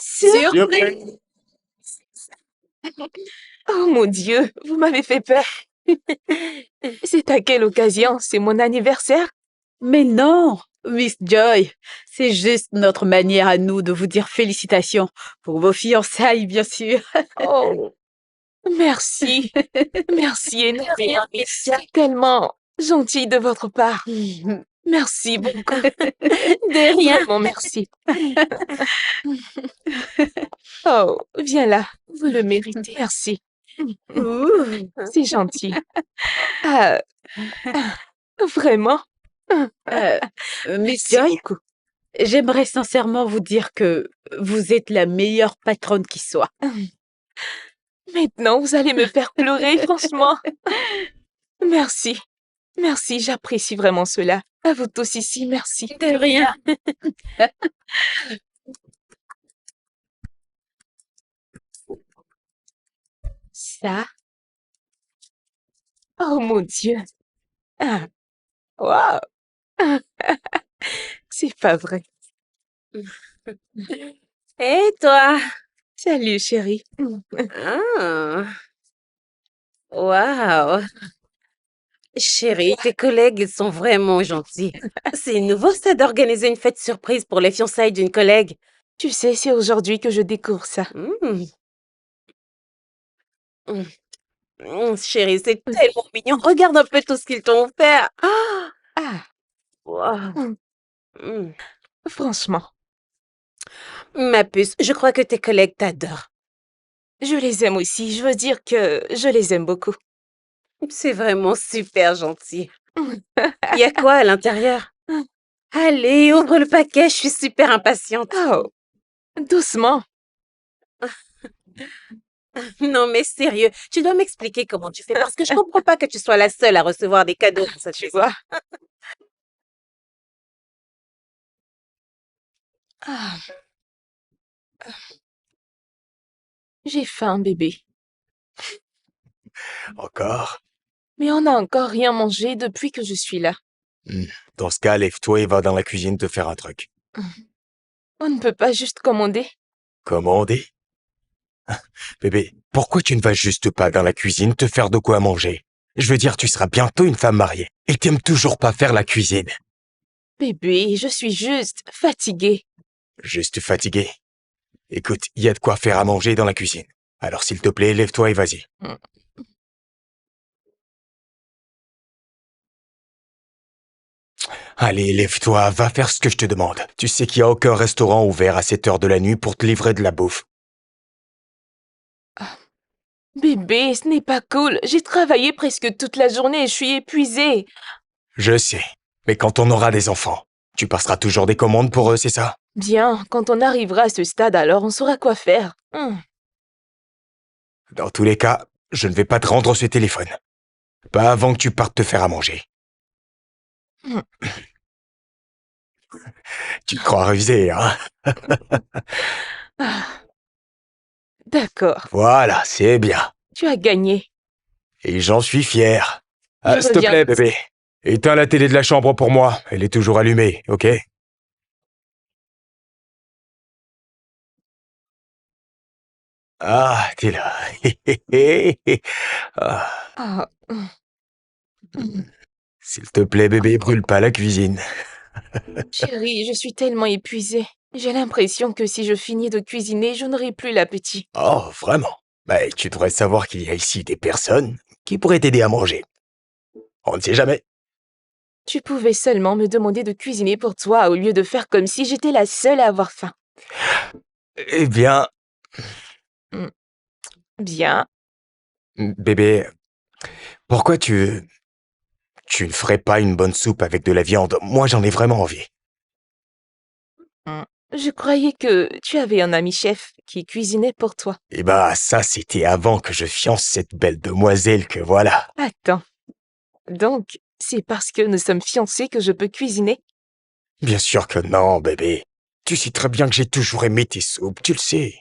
Surprise! Oh mon Dieu, vous m'avez fait peur. C'est à quelle occasion? C'est mon anniversaire? Mais non, Miss Joy, c'est juste notre manière à nous de vous dire félicitations pour vos fiançailles, bien sûr. Oh, merci. Merci énormément. C'est tellement gentil de votre part. Merci beaucoup. De rien. Vraiment merci. Oh, viens là. Vous le méritez. Merci. Ouh. C'est gentil. Ah, vraiment? Miss Merci Joy, beaucoup. j'aimerais sincèrement vous dire que vous êtes la meilleure patronne qui soit. Maintenant, vous allez me faire pleurer, franchement. Merci. Merci, j'apprécie vraiment cela. À vous tous ici, merci. De rien. Ça? Oh mon Dieu. Ah, wow. C'est pas vrai. Et toi? Salut, chérie. Ah. Waouh. Chérie, tes collègues, ils sont vraiment gentils. C'est nouveau, ça, d'organiser une fête surprise pour les fiançailles d'une collègue. Tu sais, c'est aujourd'hui que je découvre ça. Chérie, c'est tellement mignon. Regarde un peu tout ce qu'ils t'ont offert. Ah. Ah, Waouh. Mm. franchement, Ma puce, je crois que tes collègues t'adorent. je les aime aussi. Je veux dire que je les aime beaucoup. C'est vraiment super gentil. Il y a quoi à l'intérieur? Allez, ouvre le paquet, je suis super impatiente. Oh, doucement. Non, mais sérieux, tu dois m'expliquer comment tu fais parce que je comprends pas que tu sois la seule à recevoir des cadeaux pour cette Tu maison. vois. Ah. J'ai faim, bébé. Encore? Mais on n'a encore rien mangé depuis que je suis là. Dans ce cas, lève-toi et va dans la cuisine te faire un truc. On ne peut pas juste commander. Commander? Bébé, pourquoi tu ne vas juste pas dans la cuisine te faire de quoi manger? Je veux dire, tu seras bientôt une femme mariée et t'aimes toujours pas faire la cuisine. Bébé, je suis juste fatiguée. Juste fatigué. Écoute, il y a de quoi faire à manger dans la cuisine. Alors s'il te plaît, lève-toi et vas-y. Allez, lève-toi, va faire ce que je te demande. Tu sais qu'il n'y a aucun restaurant ouvert à cette heure de la nuit pour te livrer de la bouffe. Bébé, ce n'est pas cool. J'ai travaillé presque toute la journée et je suis épuisée. Je sais, mais quand on aura des enfants, tu passeras toujours des commandes pour eux, c'est ça? Bien, quand on arrivera à ce stade, alors on saura quoi faire. Dans tous les cas, je ne vais pas te rendre ce téléphone. Pas avant que tu partes te faire à manger. Tu te crois rusé, hein? Ah. D'accord, Voilà, c'est bien. tu as gagné. Et j'en suis fier. Ah, Je s'il te reviens. plaît, bébé. Éteins la télé de la chambre pour moi. Elle est toujours allumée, ok? Ah, t'es là. Ah, Ah. s'il te plaît, bébé, brûle pas la cuisine. Chérie, je suis tellement épuisée. J'ai l'impression que si je finis de cuisiner, je n'aurai plus l'appétit. Oh, vraiment? Mais tu devrais savoir qu'il y a ici des personnes qui pourraient t'aider à manger. On ne sait jamais. Tu pouvais seulement me demander de cuisiner pour toi au lieu de faire comme si j'étais la seule à avoir faim. Eh bien, Bien. bébé, pourquoi tu ne ferais pas une bonne soupe avec de la viande? Moi, j'en ai vraiment envie. Je croyais que tu avais un ami chef qui cuisinait pour toi. Eh bah, ça, c'était avant que je fiance cette belle demoiselle que voilà. Attends. Donc, c'est parce que nous sommes fiancés que je peux cuisiner? Bien sûr que non, bébé. Tu sais très bien que j'ai toujours aimé tes soupes, tu le sais.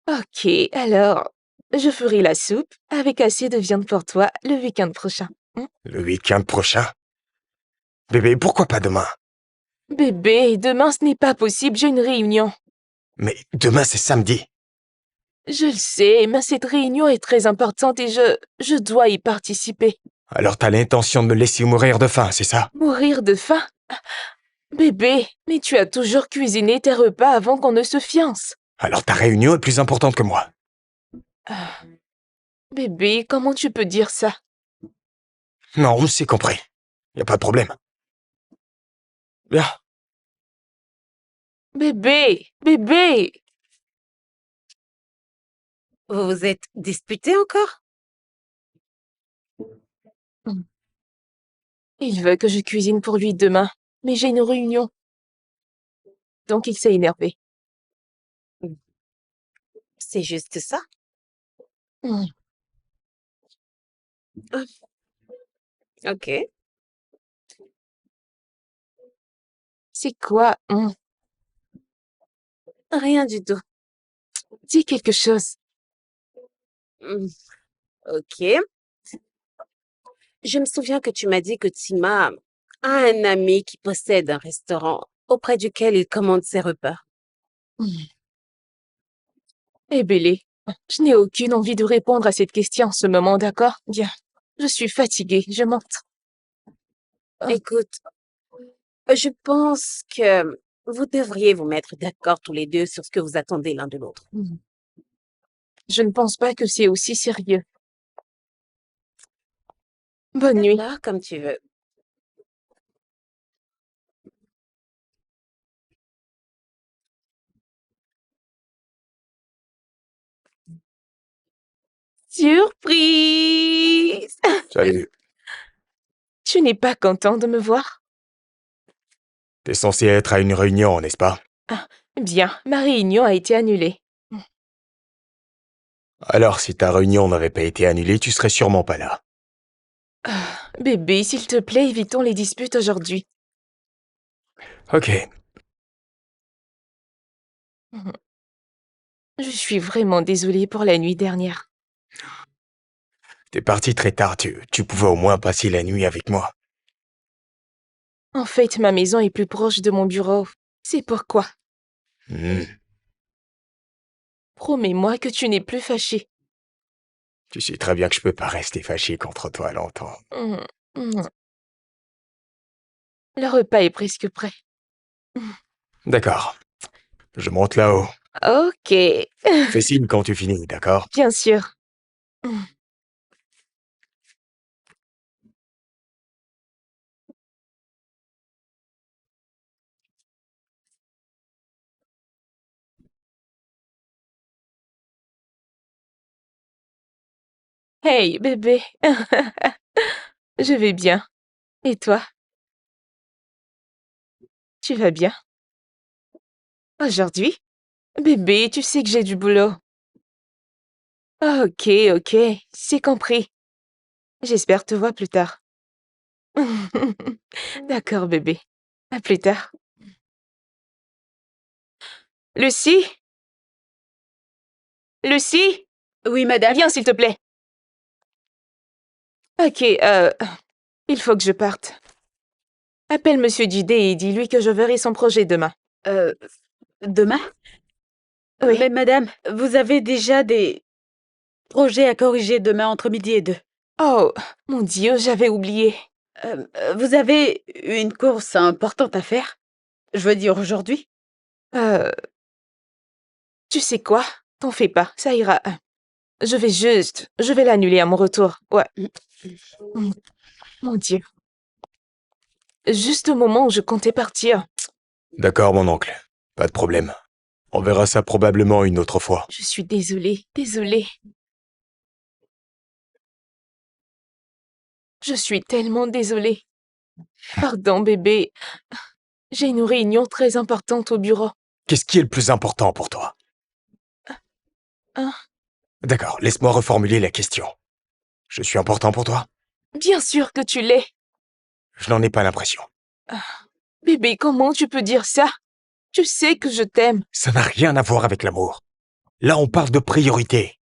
Ok, alors, je ferai la soupe avec assez de viande pour toi le week-end prochain. Le week-end prochain? Bébé, pourquoi pas demain? Bébé, demain ce n'est pas possible, j'ai une réunion. Mais demain, c'est samedi. Je le sais, mais cette réunion est très importante et je dois y participer. Alors t'as l'intention de me laisser mourir de faim, c'est ça? Mourir de faim? Bébé, mais tu as toujours cuisiné tes repas avant qu'on ne se fiance. Alors ta réunion est plus importante que moi. Bébé, comment tu peux dire ça? Non, c'est compris. Y a pas de problème. Bien. Bébé! Vous vous êtes disputés encore? Il veut que je cuisine pour lui demain, mais j'ai une réunion. Donc il s'est énervé. C'est juste ça? Hmm. Ok. C'est quoi? Rien du tout. Dis quelque chose. Hmm, Ok. Je me souviens que tu m'as dit que Tima a un ami qui possède un restaurant auprès duquel il commande ses repas. Eh Bélé, je n'ai aucune envie de répondre à cette question en ce moment, d'accord? Bien. Je suis fatiguée, je monte. Écoute, je pense que vous devriez vous mettre d'accord tous les deux sur ce que vous attendez l'un de l'autre. Je ne pense pas que c'est aussi sérieux. Bonne nuit. D'accord, comme tu veux. Surprise! Salut. Tu n'es pas content de me voir? T'es censé être à une réunion, n'est-ce pas? Bien, ma réunion a été annulée. Alors si ta réunion n'avait pas été annulée, tu serais sûrement pas là. Bébé, s'il te plaît, évitons les disputes aujourd'hui. Ok. Je suis vraiment désolée pour la nuit dernière. T'es parti très tard, tu pouvais au moins passer la nuit avec moi. En fait, ma maison est plus proche de mon bureau. C'est pourquoi. Hmm. Promets-moi que tu n'es plus fâché. Tu sais très bien que je peux pas rester fâché contre toi longtemps. Hum, hum. Le repas est presque prêt. D'accord. Je monte là-haut. Ok, Fais signe quand tu finis, d'accord? bien sûr. Hey, bébé. Je vais bien. Et toi? Tu vas bien? Aujourd'hui? Bébé, tu sais que j'ai du boulot. Ok, c'est compris. J'espère te voir plus tard. D'accord, bébé. À plus tard. Lucie? Lucie? Oui, madame. Viens, s'il te plaît. Ok, il faut que je parte. Appelle Monsieur Dudé et dis-lui que je verrai son projet demain. Demain? Oui. Mais madame, vous avez déjà des projets à corriger demain entre midi et 2. Oh, mon Dieu, j'avais oublié. Vous avez une course importante à faire? Je veux dire aujourd'hui? Euh, Tu sais quoi? T'en fais pas, ça ira. Je vais l'annuler à mon retour. Ouais. Mm. Mon Dieu. Juste au moment où je comptais partir. D'accord, mon oncle. Pas de problème. On verra ça probablement une autre fois. Je suis désolée. Je suis tellement désolée. Pardon, bébé. J'ai une réunion très importante au bureau. Qu'est-ce qui est le plus important pour toi? Hein? D'accord, laisse-moi reformuler la question. Je suis important pour toi? Bien sûr que tu l'es. Je n'en ai pas l'impression. Bébé, comment tu peux dire ça? Tu sais que je t'aime. Ça n'a rien à voir avec l'amour. Là, on parle de priorité.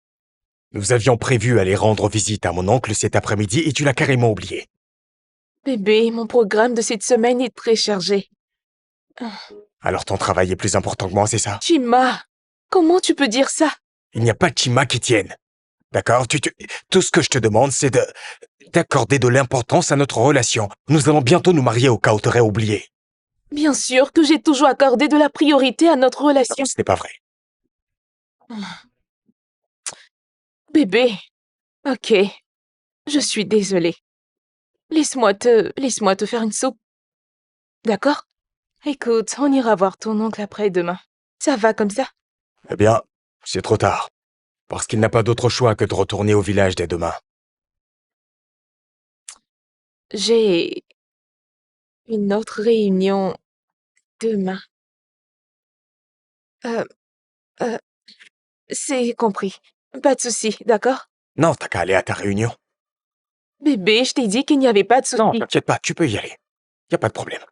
Nous avions prévu aller rendre visite à mon oncle cet après-midi et tu l'as carrément oublié. Bébé, mon programme de cette semaine est très chargé. Alors ton travail est plus important que moi, c'est ça? Tu m'as. Comment tu peux dire ça? Il n'y a pas de Chima qui tienne. D'accord? Tout ce que je te demande, c'est d'accorder de l'importance à notre relation. Nous allons bientôt nous marier au cas où t'aurais oublié. Bien sûr que j'ai toujours accordé de la priorité à notre relation. Ce n'est pas vrai. Bébé, ok, je suis désolée. Laisse-moi te faire une soupe. D'accord? Écoute, on ira voir ton oncle après-demain. Ça va comme ça? Eh bien, c'est trop tard. Parce qu'il n'a pas d'autre choix que de retourner au village dès demain. J'ai une autre réunion demain. Euh, euh, c'est compris. Pas de souci, d'accord? Non, t'as qu'à aller à ta réunion. Bébé, je t'ai dit qu'il n'y avait pas de souci. Non, t'inquiète pas, tu peux y aller. Y a pas de problème.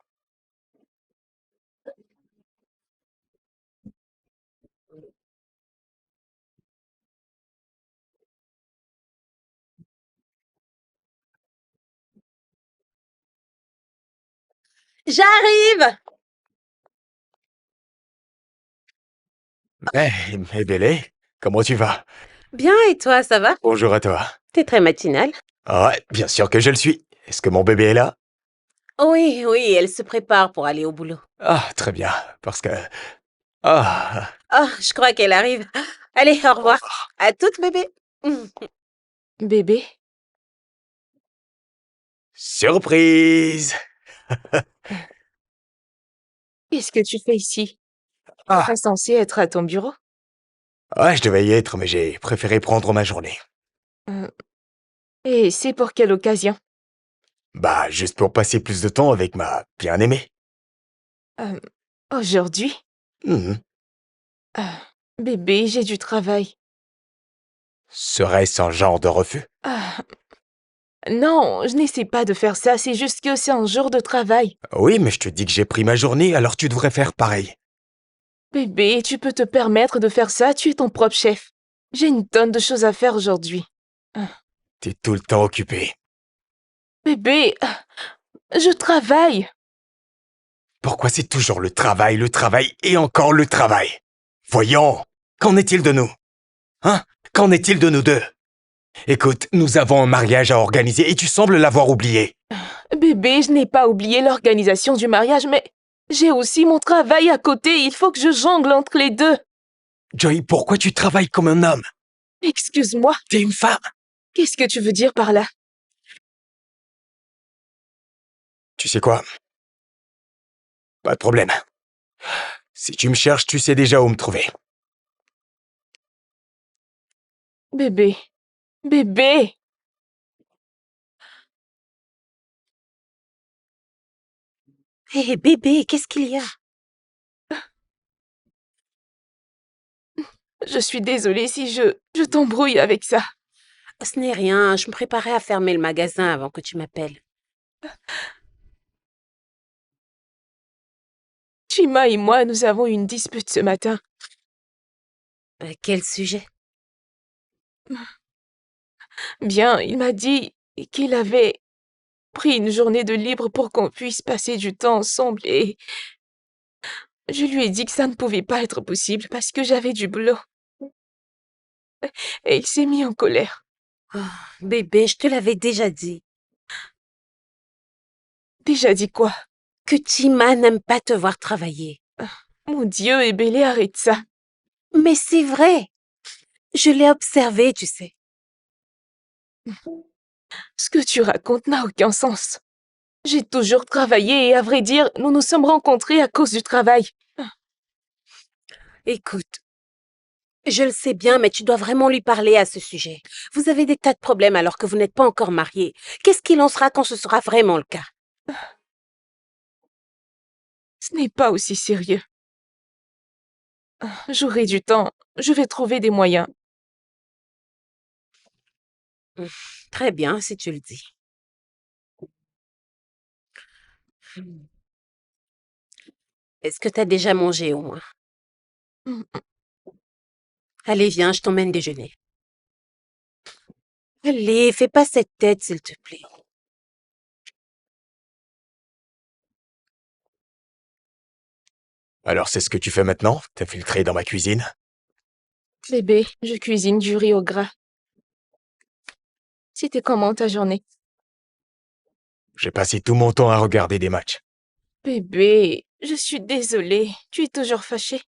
J'arrive! Bélé, comment tu vas? Bien, et toi, ça va? Bonjour à toi. T'es très matinale. Ah ouais, bien sûr que je le suis. Est-ce que mon bébé est là? Oui, oui, elle se prépare pour aller au boulot. Ah, très bien, parce que... Ah, Oh, je crois qu'elle arrive. Allez, au revoir. À toute, bébé. Bébé, surprise! qu'est-ce que tu fais ici? Ah, Pas censé être à ton bureau? ouais, je devais y être, mais j'ai préféré prendre ma journée. Et c'est pour quelle occasion? Bah, juste pour passer plus de temps avec ma bien-aimée. Euh, Aujourd'hui? Mhm. Ah, bébé, j'ai du travail. Serait-ce un genre de refus? Ah, non, je n'essaie pas de faire ça, c'est juste que c'est un jour de travail. Oui, mais je te dis que j'ai pris ma journée, alors tu devrais faire pareil. Bébé, tu peux te permettre de faire ça, tu es ton propre chef. J'ai une tonne de choses à faire aujourd'hui. T'es tout le temps occupé. Bébé, je travaille. Pourquoi c'est toujours le travail et encore le travail? Voyons, qu'en est-il de nous? Hein? Qu'en est-il de nous deux? Écoute, nous avons un mariage à organiser et tu sembles l'avoir oublié. Bébé, je n'ai pas oublié l'organisation du mariage, mais j'ai aussi mon travail à côté, il faut que je jongle entre les deux. Joy, pourquoi tu travailles comme un homme? Excuse-moi, T'es une femme. qu'est-ce que tu veux dire par là? Tu sais quoi? Pas de problème. Si tu me cherches, tu sais déjà où me trouver. Bébé, bébé. Hé, bébé, qu'est-ce qu'il y a? Je suis désolée si je t'embrouille avec ça. Ce n'est rien, je me préparais à fermer le magasin avant que tu m'appelles. Chima et moi, nous avons eu une dispute ce matin. Quel sujet? Bien, il m'a dit qu'il avait pris une journée de libre pour qu'on puisse passer du temps ensemble et je lui ai dit que ça ne pouvait pas être possible parce que j'avais du boulot. Et il s'est mis en colère. Oh, bébé, je te l'avais déjà dit. Déjà dit quoi? Que Tima n'aime pas te voir travailler. Mon Dieu, Ebélé, arrête ça. Mais c'est vrai. Je l'ai observé, tu sais. Ce que tu racontes n'a aucun sens. J'ai toujours travaillé et à vrai dire, nous nous sommes rencontrés à cause du travail. Écoute, je le sais bien, mais tu dois vraiment lui parler à ce sujet. Vous avez des tas de problèmes alors que vous n'êtes pas encore mariés. Qu'est-ce qu'il en sera quand ce sera vraiment le cas? Ce n'est pas aussi sérieux. J'aurai du temps. Je vais trouver des moyens. Très bien, si tu le dis. Est-ce que tu as déjà mangé au moins? Allez, viens, je t'emmène déjeuner. Allez, fais pas cette tête, s'il te plaît. Alors c'est ce que tu fais maintenant? T'as filtré dans ma cuisine? Bébé, je cuisine du riz au gras. C'était comment ta journée? J'ai passé tout mon temps à regarder des matchs. Bébé, je suis désolée. Tu es toujours fâché?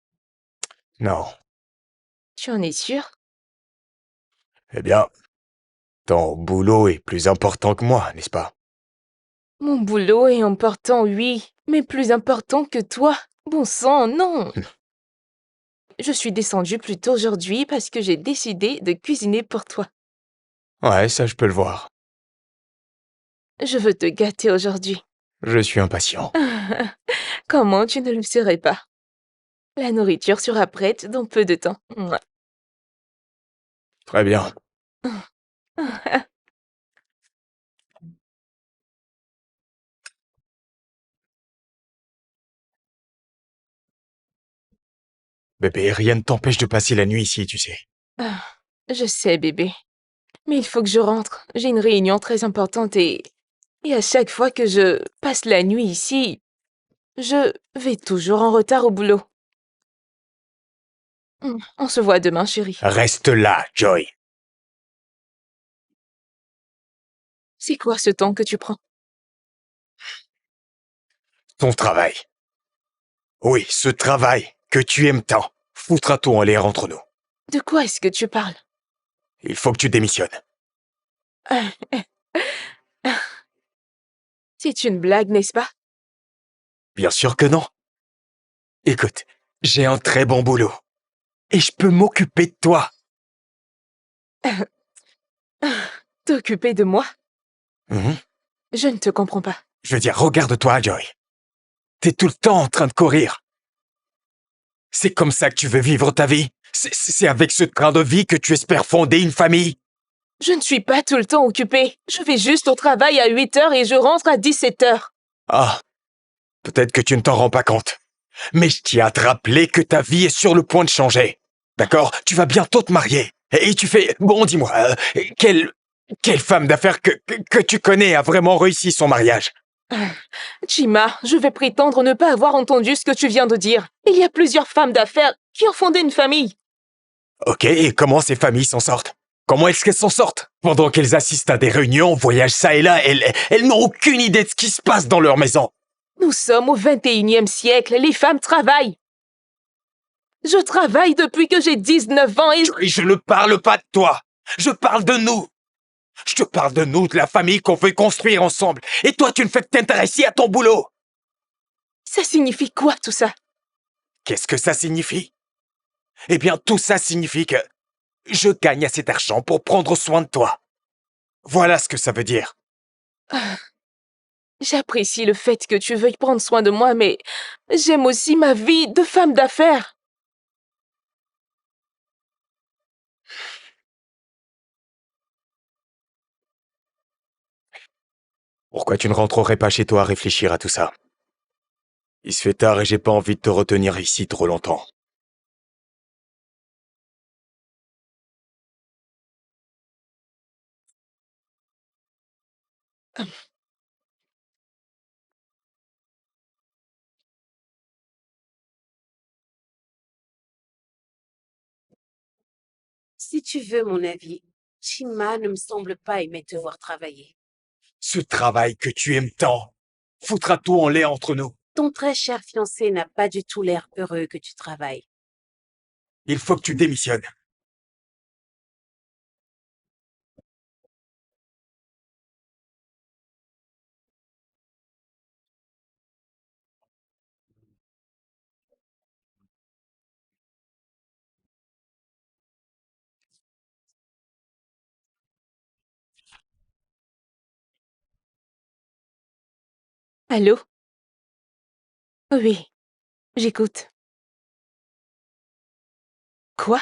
Non. Tu en es sûr? Eh bien, ton boulot est plus important que moi, n'est-ce pas? Mon boulot est important, oui, mais plus important que toi. Bon sang, non! Je suis descendue plus tôt aujourd'hui parce que j'ai décidé de cuisiner pour toi. Ouais, ça je peux le voir. Je veux te gâter aujourd'hui. Je suis impatient. Comment tu ne le serais pas? La nourriture sera prête dans peu de temps. Mouah. Très bien. Bébé, rien ne t'empêche de passer la nuit ici, tu sais. Ah, je sais, bébé. Mais il faut que je rentre. J'ai une réunion très importante et à chaque fois que je passe la nuit ici, je vais toujours en retard au boulot. On se voit demain, chérie. Reste là, Joy. C'est quoi ce temps que tu prends? Ton travail. Oui, ce travail que tu aimes tant foutra tout en l'air entre nous. De quoi est-ce que tu parles? Il faut que tu démissionnes. C'est une blague, n'est-ce pas? Bien sûr que non. Écoute, j'ai un très bon boulot. Et je peux m'occuper de toi. T'occuper de moi? Mhm. Je ne te comprends pas. Je veux dire, regarde-toi, Joy. T'es tout le temps en train de courir. C'est comme ça que tu veux vivre ta vie? C'est avec ce train de vie que tu espères fonder une famille? Je ne suis pas tout le temps occupée. Je vais juste au travail à 8 heures et je rentre à 17 heures. Ah, peut-être que tu ne t'en rends pas compte. Mais je tiens à te rappeler que ta vie est sur le point de changer. D'accord? Tu vas bientôt te marier. Et tu fais... Bon, dis-moi, quelle femme d'affaires que tu connais a vraiment réussi son mariage? Chima, je vais prétendre ne pas avoir entendu ce que tu viens de dire. Il y a plusieurs femmes d'affaires qui ont fondé une famille. Ok, et comment ces familles s'en sortent? Comment est-ce qu'elles s'en sortent? Pendant qu'elles assistent à des réunions, voyagent ça et là, elles n'ont aucune idée de ce qui se passe dans leur maison. Nous sommes au 21e siècle, les femmes travaillent. Je travaille depuis que j'ai 19 ans et... Je ne parle pas de toi. Je parle de nous. Je te parle de nous, de la famille qu'on veut construire ensemble. Et toi, tu ne fais que t'intéresser à ton boulot. Ça signifie quoi tout ça? Qu'est-ce que ça signifie? Eh bien, tout ça signifie que je gagne assez d'argent pour prendre soin de toi. Voilà ce que ça veut dire. J'apprécie le fait que tu veuilles prendre soin de moi, mais j'aime aussi ma vie de femme d'affaires. Pourquoi tu ne rentrerais pas chez toi à réfléchir à tout ça? Il se fait tard et j'ai pas envie de te retenir ici trop longtemps. Si tu veux mon avis, Chima ne me semble pas aimer te voir travailler. Ce travail que tu aimes tant foutra tout en l'air entre nous. Ton très cher fiancé n'a pas du tout l'air heureux que tu travailles. Il faut que tu démissionnes. Allô? Oui, j'écoute. Quoi?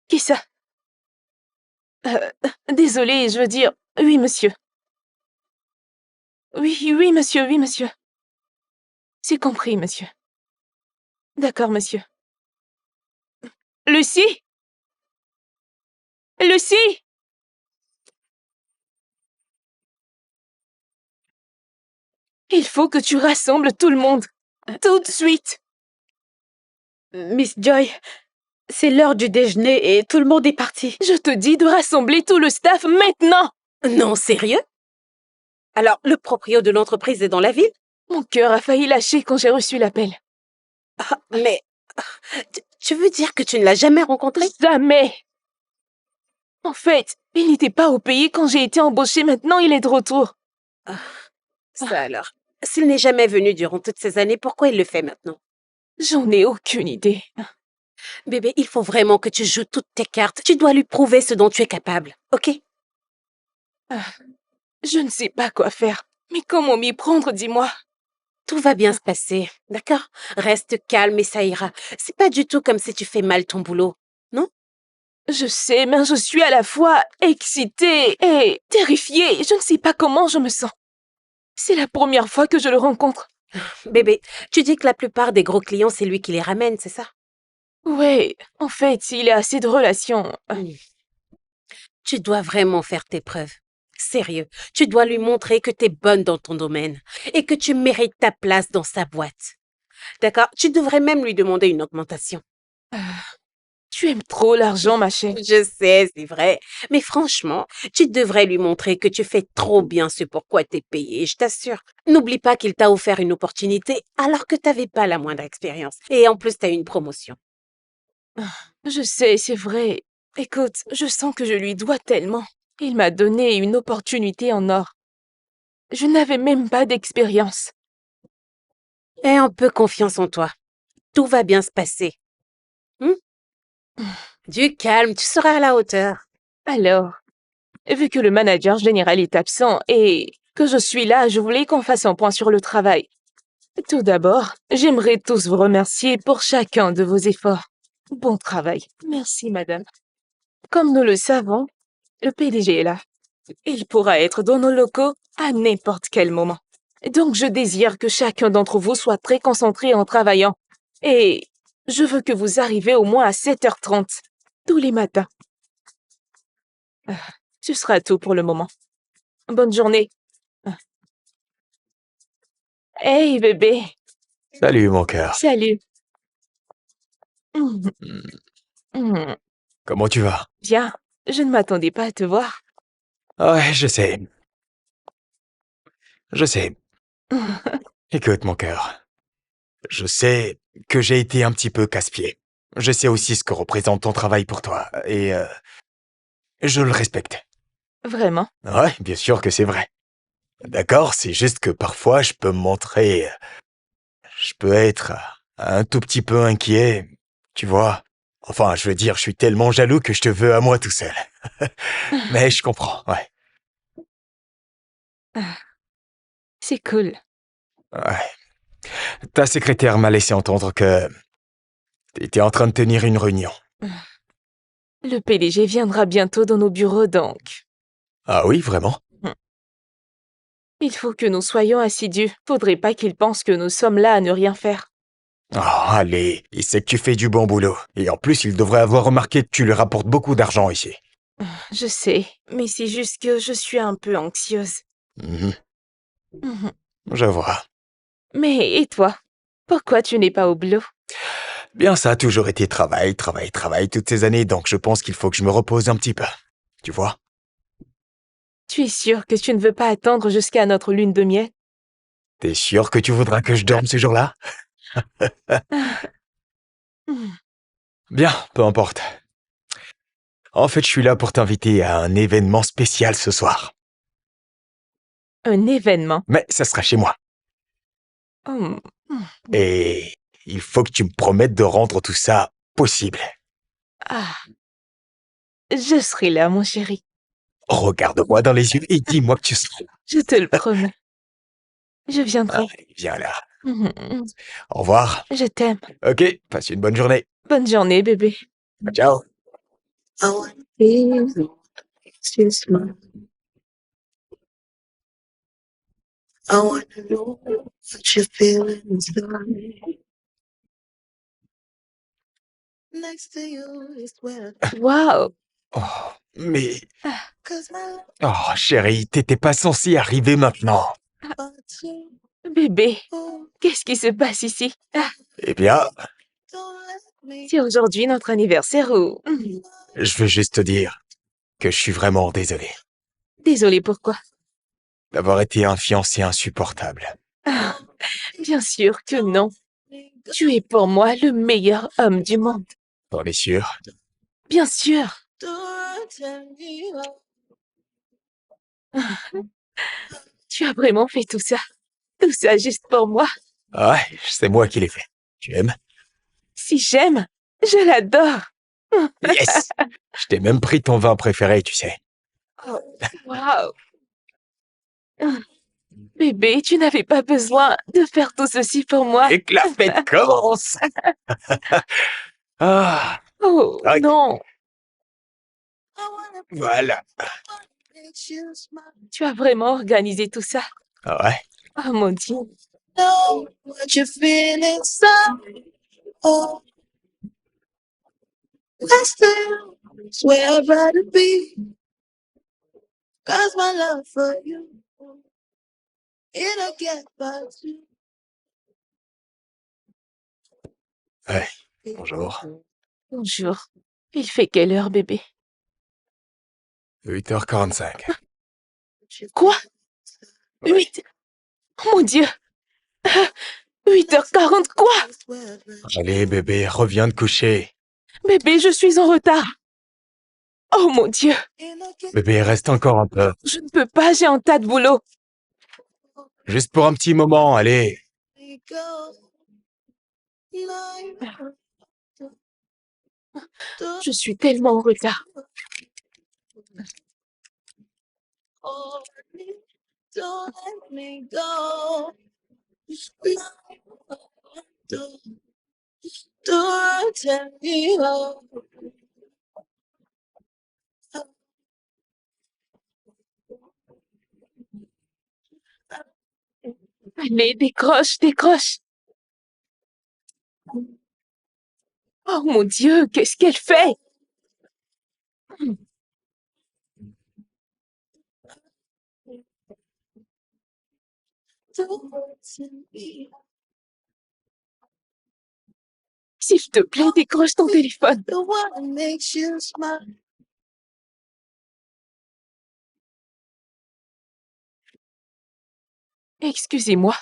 Qui ça? Désolée, je veux dire... Oui, monsieur. Oui, monsieur, oui, monsieur. C'est compris, monsieur. D'accord, monsieur. Lucie? Lucie? Il faut que tu rassembles tout le monde. Tout de suite. Miss Joy, C'est l'heure du déjeuner et tout le monde est parti. Je te dis de rassembler tout le staff maintenant. Non, sérieux? Alors, le proprio de l'entreprise est dans la ville? Mon cœur a failli lâcher quand j'ai reçu l'appel. Ah, mais tu veux dire que tu ne l'as jamais rencontré? Jamais. En fait, il n'était pas au pays quand j'ai été embauchée. Maintenant, il est de retour. Ça alors. S'il n'est jamais venu durant toutes ces années, pourquoi il le fait maintenant? J'en ai aucune idée. Bébé, il faut vraiment que tu joues toutes tes cartes. Tu dois lui prouver ce dont tu es capable, ok? Je ne sais pas quoi faire. Mais comment m'y prendre, dis-moi? Tout va bien se passer, d'accord? Reste calme et ça ira. C'est pas du tout comme si tu fais mal ton boulot. Je sais, mais je suis à la fois excitée et terrifiée. Je ne sais pas comment je me sens. C'est la première fois que je le rencontre. Bébé, tu dis que la plupart des gros clients, c'est lui qui les ramène, c'est ça? Ouais, en fait, il a assez de relations. Tu dois vraiment faire tes preuves. Sérieux, tu dois lui montrer que t'es bonne dans ton domaine et que tu mérites ta place dans sa boîte. D'accord? Tu devrais même lui demander une augmentation. Tu aimes trop l'argent, ma chère. Je sais, c'est vrai. Mais franchement, tu devrais lui montrer que tu fais trop bien ce pourquoi t'es payé, je t'assure. N'oublie pas qu'il t'a offert une opportunité alors que t'avais pas la moindre expérience. Et en plus, t'as eu une promotion. Je sais, c'est vrai. Écoute, je sens que je lui dois tellement. Il m'a donné une opportunité en or. Je n'avais même pas d'expérience. Aie un peu confiance en toi. Tout va bien se passer. Du calme, tu seras à la hauteur. Alors, vu que le manager général est absent et que je suis là, je voulais qu'on fasse un point sur le travail. Tout d'abord, j'aimerais tous vous remercier pour chacun de vos efforts. Bon travail. Merci, madame. Comme nous le savons, le PDG est là. Il pourra être dans nos locaux à n'importe quel moment. Donc, je désire que chacun d'entre vous soit très concentré en travaillant. Et je veux que vous arrivez au moins à 7h30, tous les matins. Ce sera tout pour le moment. Bonne journée. Hey, bébé. Salut, mon cœur. Salut. Mhm. Mhm. Comment tu vas? Bien, je ne m'attendais pas à te voir. Ouais, je sais. Je sais. Écoute, mon cœur. Je sais que j'ai été un petit peu casse-pied. Je sais aussi ce que représente ton travail pour toi. Et je le respecte. Vraiment? Ouais, bien sûr que c'est vrai. D'accord, c'est juste que parfois je peux me montrer... Je peux être un tout petit peu inquiet, tu vois. Enfin, je veux dire, je suis tellement jaloux que je te veux à moi tout seul. Mais je comprends, ouais. C'est cool. Ouais. Ta secrétaire m'a laissé entendre que t'étais en train de tenir une réunion. Le PDG viendra bientôt dans nos bureaux, donc. Ah oui, vraiment? Il faut que nous soyons assidus. Faudrait pas qu'il pense que nous sommes là à ne rien faire. Oh, allez, il sait que tu fais du bon boulot. Et en plus, il devrait avoir remarqué que tu lui rapportes beaucoup d'argent ici. Je sais, mais c'est juste que je suis un peu anxieuse. Mhm, Mhm. je vois. Mais et toi? Pourquoi tu n'es pas au boulot? Bien, ça a toujours été travail, travail, travail toutes ces années, donc je pense qu'il faut que je me repose un petit peu. Tu vois? Tu es sûr que tu ne veux pas attendre jusqu'à notre lune de miel? T'es sûr que tu voudras que je dorme ce jour-là? Hmm. Bien, peu importe. En fait, je suis là pour t'inviter à un événement spécial ce soir. Un événement. Mais ça sera chez moi. Hmm. Et il faut que tu me promettes de rendre tout ça possible. Ah. Je serai là, mon chéri. Regarde-moi dans les yeux et dis-moi que tu seras là. Je te le promets. Je viendrai. Allez, viens là. Mhm. Au revoir. Je t'aime. Ok, passe une bonne journée. Bonne journée, bébé. Ciao. I wanna be too smart. I wanna know what you're feeling inside. Next to you is where Waouh! Oh, mais... cause my Oh, chérie, t'étais pas censé arriver maintenant. but you Bébé, oh, qu'est-ce qui se passe ici? Ah, Eh bien, don't let C'est aujourd'hui notre anniversaire ou... Je veux juste te dire que je suis vraiment désolé Désolée, pourquoi? d'avoir été un fiancé insupportable. Ah, bien sûr que non. Tu es pour moi le meilleur homme du monde. T'en es sûr? Bien sûr. Tu as vraiment fait tout ça. Tout ça juste pour moi. Ouais, c'est moi qui l'ai fait. Tu aimes? Si j'aime, je l'adore. Yes! Je t'ai même pris ton vin préféré, tu sais. Oh, waouh. Bébé, tu n'avais pas besoin de faire tout ceci pour moi. Et que la fête commence! Ah, Oh, ok, non. voilà. Tu as vraiment organisé tout ça. Ah ouais? Oh mon Dieu. Know what you feel inside. Oh, I still swear I'd rather be. 'Cause my love for you, it'll get by you. Ouais, bonjour. Bonjour. Il fait quelle heure, bébé? 8h45. Quoi? Ouais. 8. Mon Dieu. 8h40, quoi? Allez, bébé, reviens te coucher. Bébé, je suis en retard. Oh mon Dieu. Bébé, reste encore un peu. Je ne peux pas, j'ai un tas de boulot. Juste pour un petit moment, allez. Je suis tellement en retard. Don't let me go. Don't tell me how. Allez, décroche, décroche. Oh mon Dieu, qu'est-ce qu'elle fait? Don't tell me. S'il te plaît, décroche ton téléphone. The one that makes you smile. Excusez-moi.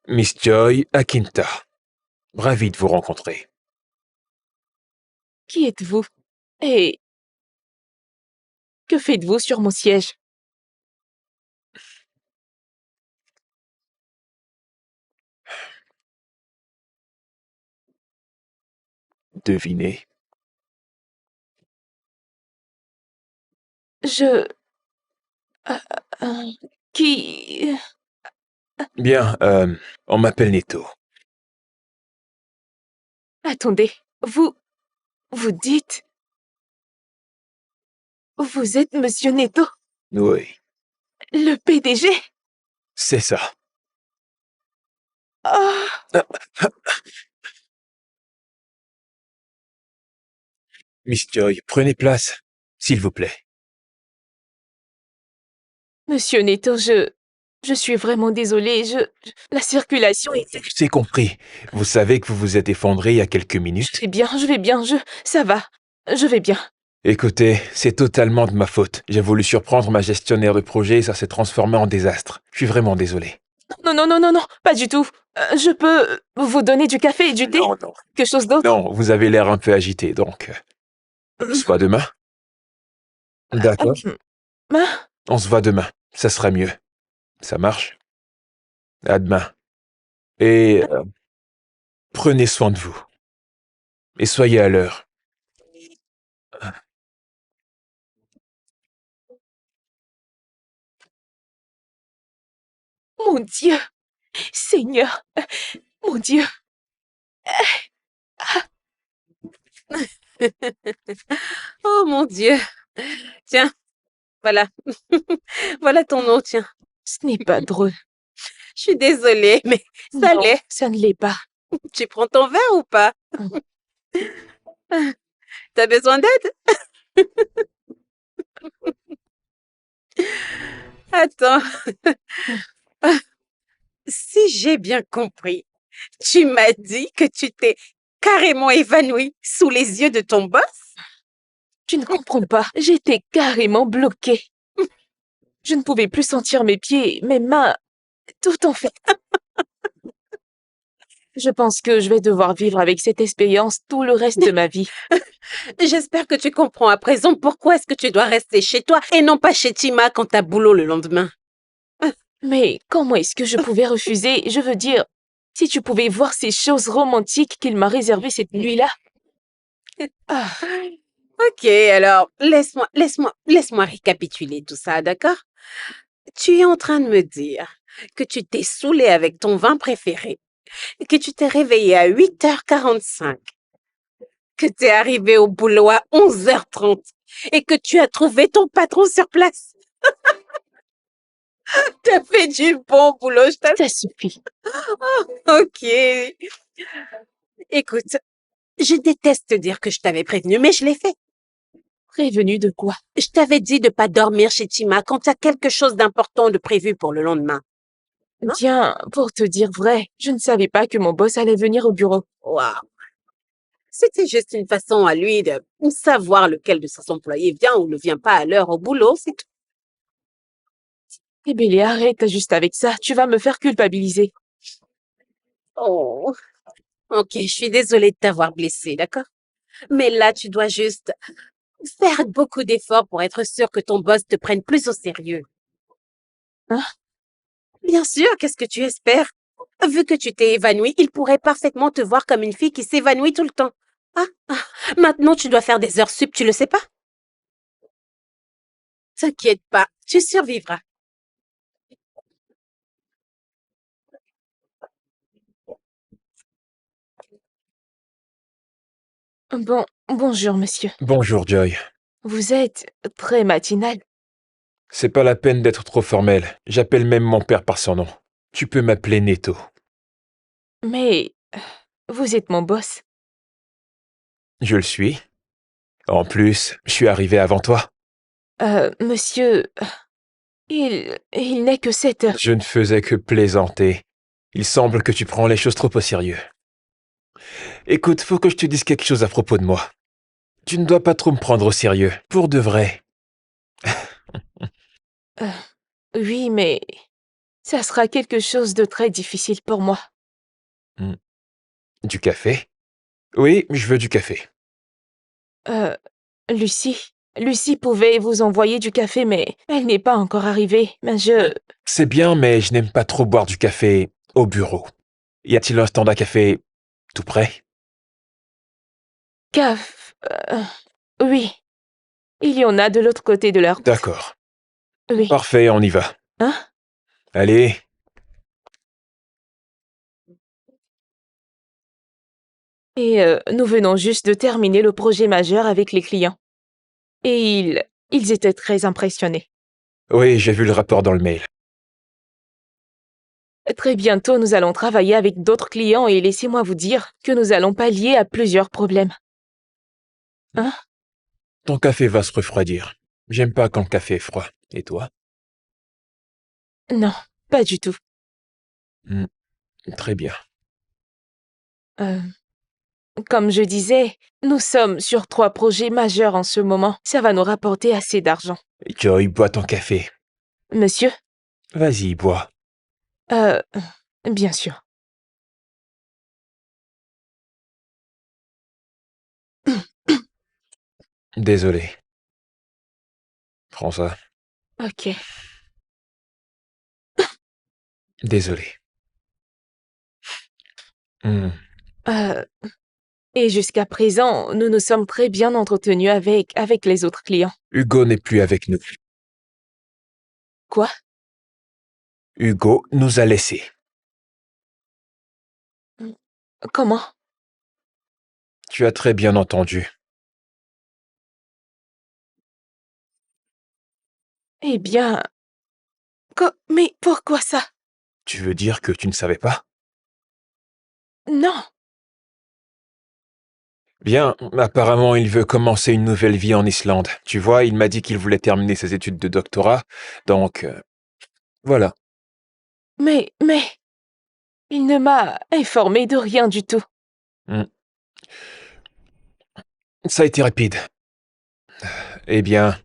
Miss Joy Akinta. Ravi de vous rencontrer. Qui êtes-vous? Et que faites-vous sur mon siège? Devinez. Je... euh, euh, qui... Bien, on m'appelle Neto. Attendez, vous dites... Vous êtes Monsieur Neto, Oui, le PDG? c'est ça. Oh, Miss Joy, prenez place, s'il vous plaît. Monsieur Neto, je suis vraiment désolée, la circulation était... C'est compris. Vous savez que vous vous êtes effondré il y a quelques minutes? Je vais bien, ça va, je vais bien. Écoutez, c'est totalement de ma faute. J'ai voulu surprendre ma gestionnaire de projet et ça s'est transformé en désastre. Je suis vraiment désolé. Non, non, non, non, non, pas du tout. Je peux vous donner du café et du thé? Non, non. Quelque chose d'autre? Non, vous avez l'air un peu agité, donc... On se voit demain? D'accord. Hein? On se voit demain. Ça sera mieux. Ça marche? À demain. Et prenez soin de vous. Et soyez à l'heure. Mon Dieu, Seigneur, mon Dieu. Oh mon Dieu. Tiens, voilà. Voilà ton nom, tiens. Ce n'est pas drôle. Je suis désolée, mais ça Non, l'est. ça ne l'est pas. Tu prends ton verre ou pas? T'as besoin d'aide? Attends. Si j'ai bien compris, tu m'as dit que tu t'es carrément évanouie sous les yeux de ton boss? Tu ne comprends pas. J'étais carrément bloquée. Je ne pouvais plus sentir mes pieds, mes mains, tout en fait. Je pense que je vais devoir vivre avec cette expérience tout le reste de ma vie. J'espère que tu comprends à présent pourquoi est-ce que tu dois rester chez toi et non pas chez Tima quand t'as boulot le lendemain. Mais comment est-ce que je pouvais refuser? Je veux dire, si tu pouvais voir ces choses romantiques qu'il m'a réservées cette nuit-là. Ah, Ok, alors laisse-moi récapituler tout ça, d'accord? Tu es en train de me dire que tu t'es saoulé avec ton vin préféré, que tu t'es réveillé à 8h45, que tu es arrivé au boulot à 11h30 et que tu as trouvé ton patron sur place. T'as fait du bon boulot, je t'assure. ça suffit. Ok. Écoute, je déteste te dire que je t'avais prévenu, mais je l'ai fait. Prévenu de quoi? Je t'avais dit de pas dormir chez Tima quand tu as quelque chose d'important de prévu pour le lendemain. Non? Tiens, pour te dire vrai, je ne savais pas que mon boss allait venir au bureau. Waouh. C'était juste une façon à lui de savoir lequel de ses employés vient ou ne vient pas à l'heure au boulot, c'est tout. Eh Billy, arrête juste avec ça, tu vas me faire culpabiliser. Oh. Ok, je suis désolée de t'avoir blessée, d'accord? Mais là, tu dois juste faire beaucoup d'efforts pour être sûr que ton boss te prenne plus au sérieux. Hein? Bien sûr, qu'est-ce que tu espères? Vu que tu t'es évanouie, il pourrait parfaitement te voir comme une fille qui s'évanouit tout le temps. Ah, maintenant tu dois faire des heures sup, tu le sais pas? T'inquiète pas, tu survivras. Bonjour, monsieur. Bonjour, Joy. Vous êtes très matinal. C'est pas la peine d'être trop formel. J'appelle même mon père par son nom. Tu peux m'appeler Netto. Mais vous êtes mon boss. Je le suis. En plus, je suis arrivé avant toi. Monsieur, il n'est que 7 heures. Je ne faisais que plaisanter. Il semble que tu prends les choses trop au sérieux. Écoute, faut que je te dise quelque chose à propos de moi. Tu ne dois pas trop me prendre au sérieux, pour de vrai. Oui, mais ça sera quelque chose de très difficile pour moi. Du café? Oui, je veux du café. Euh, Lucie pouvait vous envoyer du café, mais elle n'est pas encore arrivée. Mais C'est bien, mais je n'aime pas trop boire du café au bureau. Y a-t-il un stand à café tout près? Caf... oui, il y en a de l'autre côté de la route. D'accord. Oui. Parfait, on y va. Hein? Allez. Et nous venons juste de terminer le projet majeur avec les clients. Et ils étaient très impressionnés. Oui, j'ai vu le rapport dans le mail. Très bientôt, nous allons travailler avec d'autres clients et laissez-moi vous dire que nous allons pallier à plusieurs problèmes. Hein? Ton café va se refroidir. J'aime pas quand le café est froid. Et toi? Non, pas du tout. Très bien. Euh, Comme je disais, nous sommes sur 3 projets majeurs en ce moment. Ça va nous rapporter assez d'argent. Joy, bois ton café. Monsieur? Vas-y, bois. Euh, Bien sûr. Désolé. Prends ça. Ok. Désolé. Hmm. Euh, et jusqu'à présent, nous nous sommes très bien entretenus avec les autres clients. Hugo n'est plus avec nous. Quoi? Hugo nous a laissés. Comment? Tu as très bien entendu. Eh bien... Mais pourquoi ça? Tu veux dire que tu ne savais pas? Non. Bien, apparemment il veut commencer une nouvelle vie en Islande. Tu vois, il m'a dit qu'il voulait terminer ses études de doctorat, donc voilà. Mais... Il ne m'a informé de rien du tout. Ça a été rapide. Eh bien,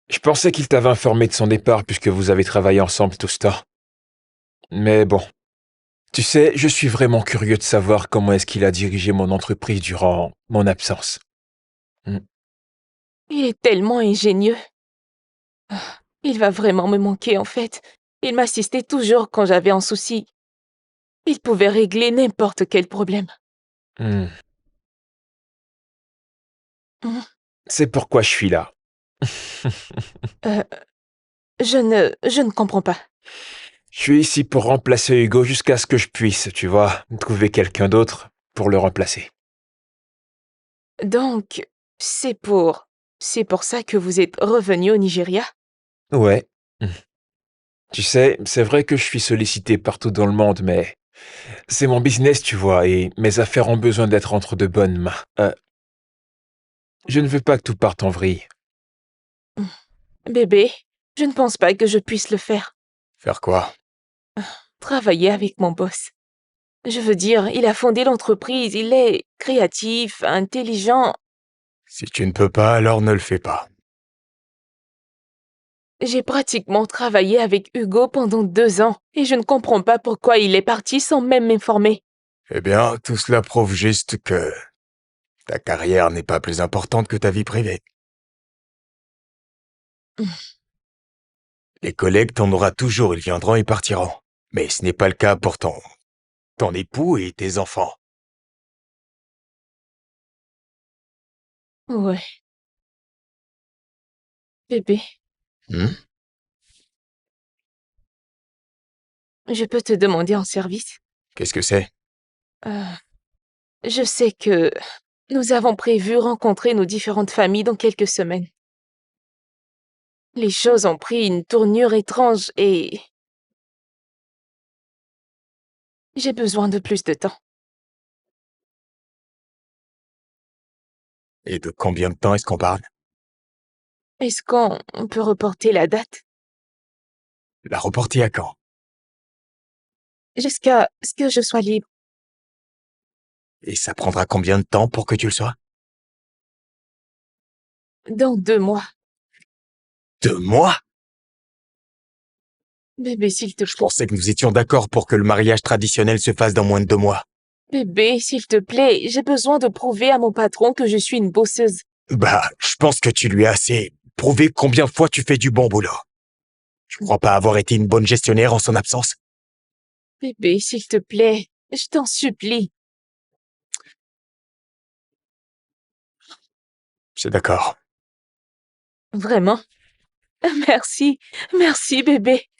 je pensais qu'il t'avait informé de son départ puisque vous avez travaillé ensemble tout ce temps. Mais bon, tu sais, je suis vraiment curieux de savoir comment est-ce qu'il a dirigé mon entreprise durant mon absence. Il est tellement ingénieux. Ah, il va vraiment me manquer, en fait. Il m'assistait toujours quand j'avais un souci. Il pouvait régler n'importe quel problème. Hmm. Hmm. C'est pourquoi je suis là. Je ne comprends pas. Je suis ici pour remplacer Hugo jusqu'à ce que je puisse, tu vois, trouver quelqu'un d'autre pour le remplacer. Donc, c'est pour ça que vous êtes revenu au Nigeria? Ouais. Tu sais, c'est vrai que je suis sollicité partout dans le monde, mais c'est mon business, tu vois, et mes affaires ont besoin d'être entre de bonnes mains. Je ne veux pas que tout parte en vrille. Bébé, je ne pense pas que je puisse le faire. Faire quoi? Travailler avec mon boss. Je veux dire, il a fondé l'entreprise, il est créatif, intelligent. Si tu ne peux pas, alors ne le fais pas. J'ai pratiquement travaillé avec Hugo pendant 2 ans et je ne comprends pas pourquoi il est parti sans même m'informer. Eh bien, tout cela prouve juste que ta carrière n'est pas plus importante que ta vie privée. Les collègues, t'en auras toujours, ils viendront et partiront. Mais ce n'est pas le cas pour ton époux et tes enfants. Ouais. Bébé, Hmm? je peux te demander un service? Qu'est-ce que c'est? Euh, je sais que nous avons prévu rencontrer nos différentes familles dans quelques semaines. Les choses ont pris une tournure étrange et j'ai besoin de plus de temps. Et de combien de temps est-ce qu'on parle? Est-ce qu'on peut reporter la date La reporter à quand? jusqu'à ce que je sois libre? Et ça prendra combien de temps pour que tu le sois? Dans 2 mois. 2 mois? Bébé, s'il te Je plaît. pensais que nous étions d'accord pour que le mariage traditionnel se fasse dans moins de 2 mois. Bébé, s'il te plaît, j'ai besoin de prouver à mon patron que je suis une bosseuse. Bah, je pense que tu lui as assez prouvé combien de fois tu fais du bon boulot. Je crois pas avoir été une bonne gestionnaire en son absence. Bébé, s'il te plaît, je t'en supplie. C'est d'accord. Vraiment? Merci, merci bébé.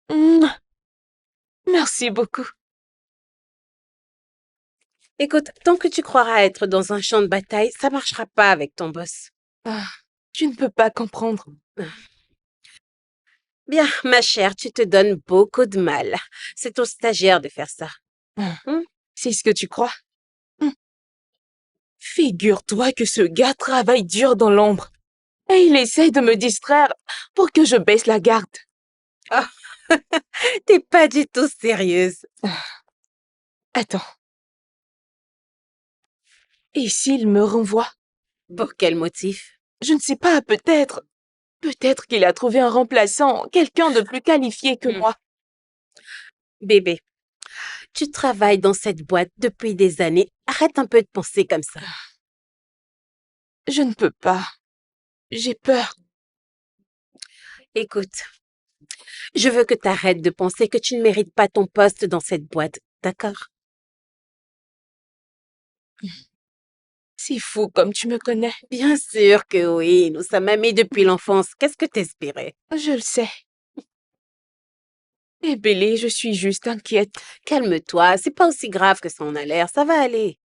Mouah. Merci beaucoup. Écoute, tant que tu croiras être dans un champ de bataille, ça marchera pas avec ton boss. Ah, tu ne peux pas comprendre. Bien, ma chère, tu te donnes beaucoup de mal. C'est aux stagiaires de faire ça. C'est ce que tu crois? Figure-toi que ce gars travaille dur dans l'ombre. Et il essaye de me distraire pour que je baisse la garde. T'es pas du tout sérieuse. Attends. Et s'il me renvoie? Pour quel motif? Je ne sais pas, peut-être. Peut-être qu'il a trouvé un remplaçant, quelqu'un de plus qualifié que moi. Bébé, tu travailles dans cette boîte depuis des années. Arrête un peu de penser comme ça. Je ne peux pas. J'ai peur. Écoute, je veux que tu arrêtes de penser que tu ne mérites pas ton poste dans cette boîte, d'accord? C'est fou comme tu me connais. Bien sûr que oui, nous sommes amis depuis l'enfance. Qu'est-ce que t'espérais? Je le sais. Et Bélé, je suis juste inquiète. Calme-toi, c'est pas aussi grave que ça en a l'air, ça va aller.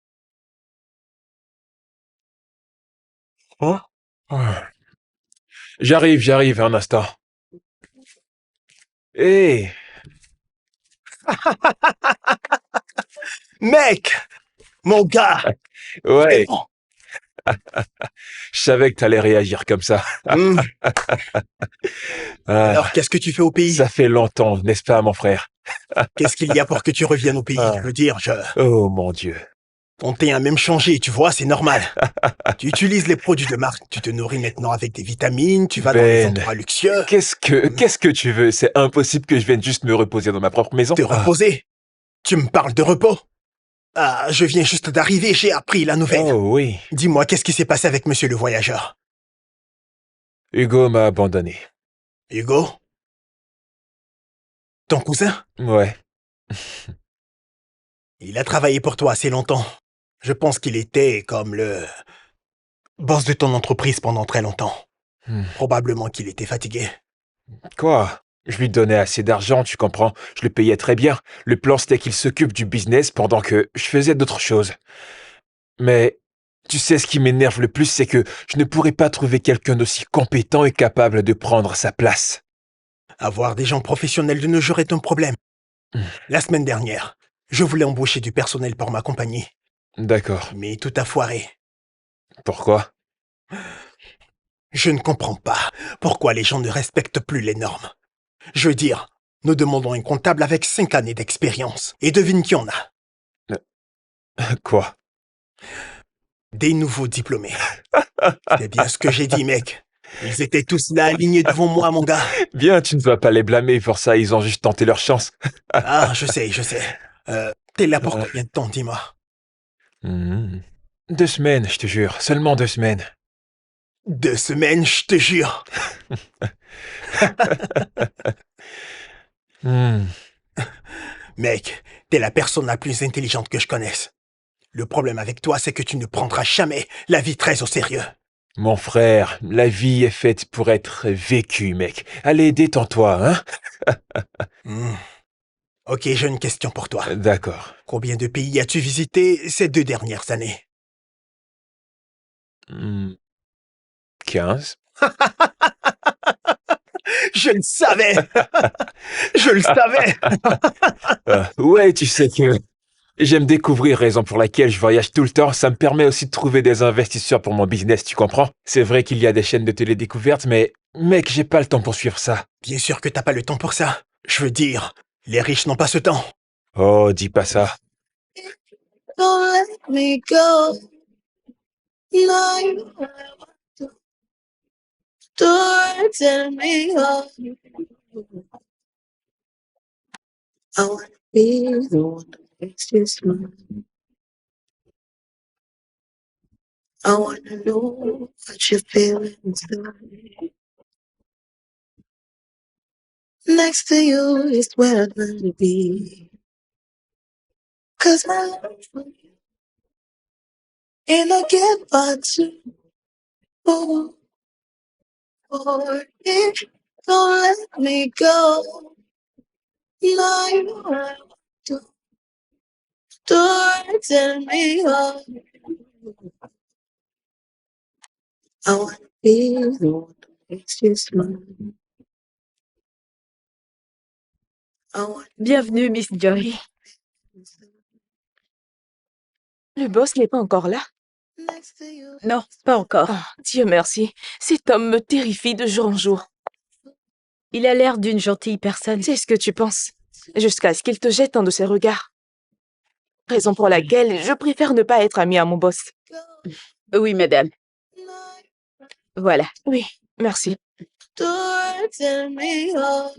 Hein? J'arrive un instant. Hé, Mec! Mon gars! ouais, Bon. je savais que t'allais réagir comme ça. Hmm. Ah, Alors, qu'est-ce que tu fais au pays? ça fait longtemps, n'est-ce pas, mon frère? Qu'est-ce qu'il y a pour que tu reviennes au pays? Ah. Je veux dire, Oh mon Dieu. Ton teint a même changé, tu vois, c'est normal. Tu utilises les produits de marque, tu te nourris maintenant avec des vitamines, tu vas dans les Ben, endroits luxueux. qu'est-ce que tu veux? C'est impossible que je vienne juste me reposer dans ma propre maison. Te reposer? Tu me parles de repos? Ah, je viens juste d'arriver, j'ai appris la nouvelle. Oh oui. Dis-moi, qu'est-ce qui s'est passé avec monsieur le voyageur? Hugo m'a abandonné. Hugo? Ton cousin? Ouais. Il a travaillé pour toi assez longtemps. Je pense qu'il était comme le boss de ton entreprise pendant très longtemps. Hmm. Probablement qu'il était fatigué. Quoi? Je lui donnais assez d'argent, tu comprends? Je le payais très bien. Le plan, c'était qu'il s'occupe du business pendant que je faisais d'autres choses. Mais tu sais, ce qui m'énerve le plus, c'est que je ne pourrais pas trouver quelqu'un d'aussi compétent et capable de prendre sa place. Avoir des gens professionnels de nos jours est un problème. Hmm. La semaine dernière, je voulais embaucher du personnel pour ma compagnie, D'accord. mais tout a foiré. Pourquoi? Je ne comprends pas pourquoi les gens ne respectent plus les normes. Je veux dire, nous demandons un comptable avec 5 années d'expérience. Et devine qui en a? Quoi? Des nouveaux diplômés. C'est bien ce que j'ai dit, mec. Ils étaient tous là alignés devant moi, mon gars. Bien, tu ne vas pas les blâmer pour ça, ils ont juste tenté leur chance. Ah, je sais, je sais. T'es là pour combien de temps, dis-moi? Hmm. 2 semaines, je te jure. Seulement 2 semaines. 2 semaines, je te jure. Hmm. Mec, t'es la personne la plus intelligente que je connaisse. Le problème avec toi, c'est que tu ne prendras jamais la vie très au sérieux. Mon frère, la vie est faite pour être vécue, mec. Allez, détends-toi, hein? Hmm. Ok, j'ai une question pour toi. D'accord. Combien de pays as-tu visité ces 2 dernières années? Hmm. 15. Je le savais! Je le savais! Ouais, tu sais que j'aime découvrir, raison pour laquelle je voyage tout le temps. Ça me permet aussi de trouver des investisseurs pour mon business, tu comprends? C'est vrai qu'il y a des chaînes de télédécouverte, mais mec, j'ai pas le temps pour suivre ça. Bien sûr que t'as pas le temps pour ça. Je veux dire, les riches n'ont pas ce temps. Oh, dis pas ça. Don't let me go. Like tell me how. I wanna be the one that makes you smile. I wanna know what you're feeling inside. Next to you is where I'd rather be. 'Cause my love for you ain't no get but to. Oh, oh, don't let me go. Like I do. Tell me how. I wanna be the one that makes you smile. I wanna Bienvenue, Miss Joy. Oui. Le boss n'est pas encore là? next to you. Non, pas encore. Ah, Dieu merci. Cet homme me terrifie de jour en jour. Il a l'air d'une gentille personne. C'est ce que tu penses. Jusqu'à ce qu'il te jette un de ses regards. Raison pour laquelle je préfère ne pas être amie à mon boss. Oui, madame. Voilà. Oui, merci. Tell me how.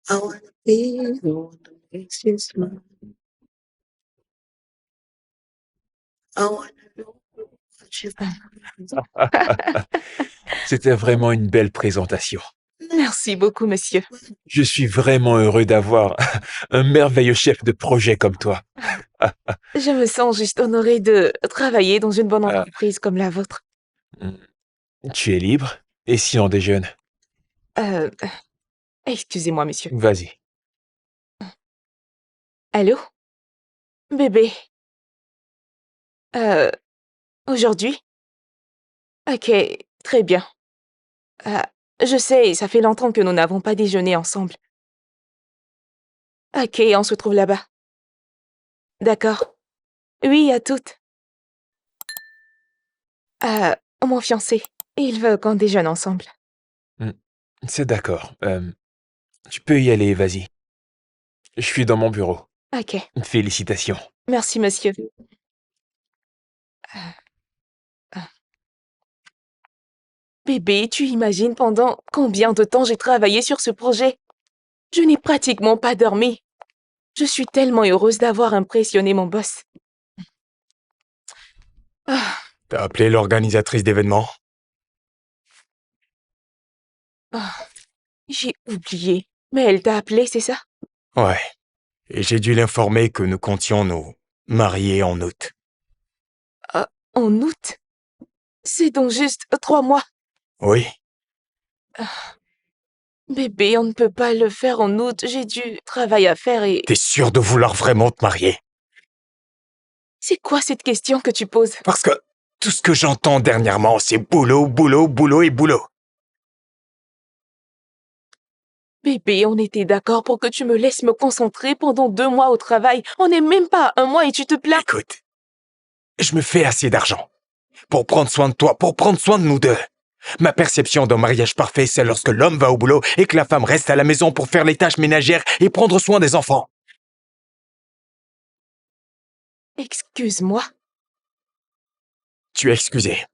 I wanna be the one that makes you smile. I wanna know what you've been. C'était vraiment une belle présentation. Merci beaucoup, monsieur. Je suis vraiment heureux d'avoir un merveilleux chef de projet comme toi. Je me sens juste honorée de travailler dans une bonne Ah, entreprise comme la vôtre. tu es libre? Et si on déjeune? Euh, excusez-moi, monsieur. Vas-y. Allô? Bébé. Euh, aujourd'hui? Ok, très bien. Euh, je sais, ça fait longtemps que nous n'avons pas déjeuné ensemble. Ok, on se trouve là-bas. D'accord. Oui, à toutes. Mon fiancé, il veut qu'on déjeune ensemble. C'est d'accord. Tu peux y aller, vas-y. Je suis dans mon bureau. Ok, Félicitations. merci, monsieur. Bébé, tu imagines pendant combien de temps j'ai travaillé sur ce projet? Je n'ai pratiquement pas dormi. Je suis tellement heureuse d'avoir impressionné mon boss. Ah, T'as appelé l'organisatrice d'événements? ah, j'ai oublié. Mais elle t'a appelé, c'est ça? Ouais. Et j'ai dû l'informer que nous comptions nous marier en août. Ah, en août? C'est dans juste 3 mois. Oui? Bébé, on ne peut pas le faire en août. J'ai du travail à faire et... T'es sûr de vouloir vraiment te marier? C'est quoi cette question que tu poses? Parce que tout ce que j'entends dernièrement, c'est boulot, boulot, boulot et boulot. Bébé, on était d'accord pour que tu me laisses me concentrer pendant 2 mois au travail. On n'est même pas à 1 mois et tu te plains. Écoute, je me fais assez d'argent pour prendre soin de toi, pour prendre soin de nous deux. Ma perception d'un mariage parfait, c'est lorsque l'homme va au boulot et que la femme reste à la maison pour faire les tâches ménagères et prendre soin des enfants. Excuse-moi. Tu es excusé.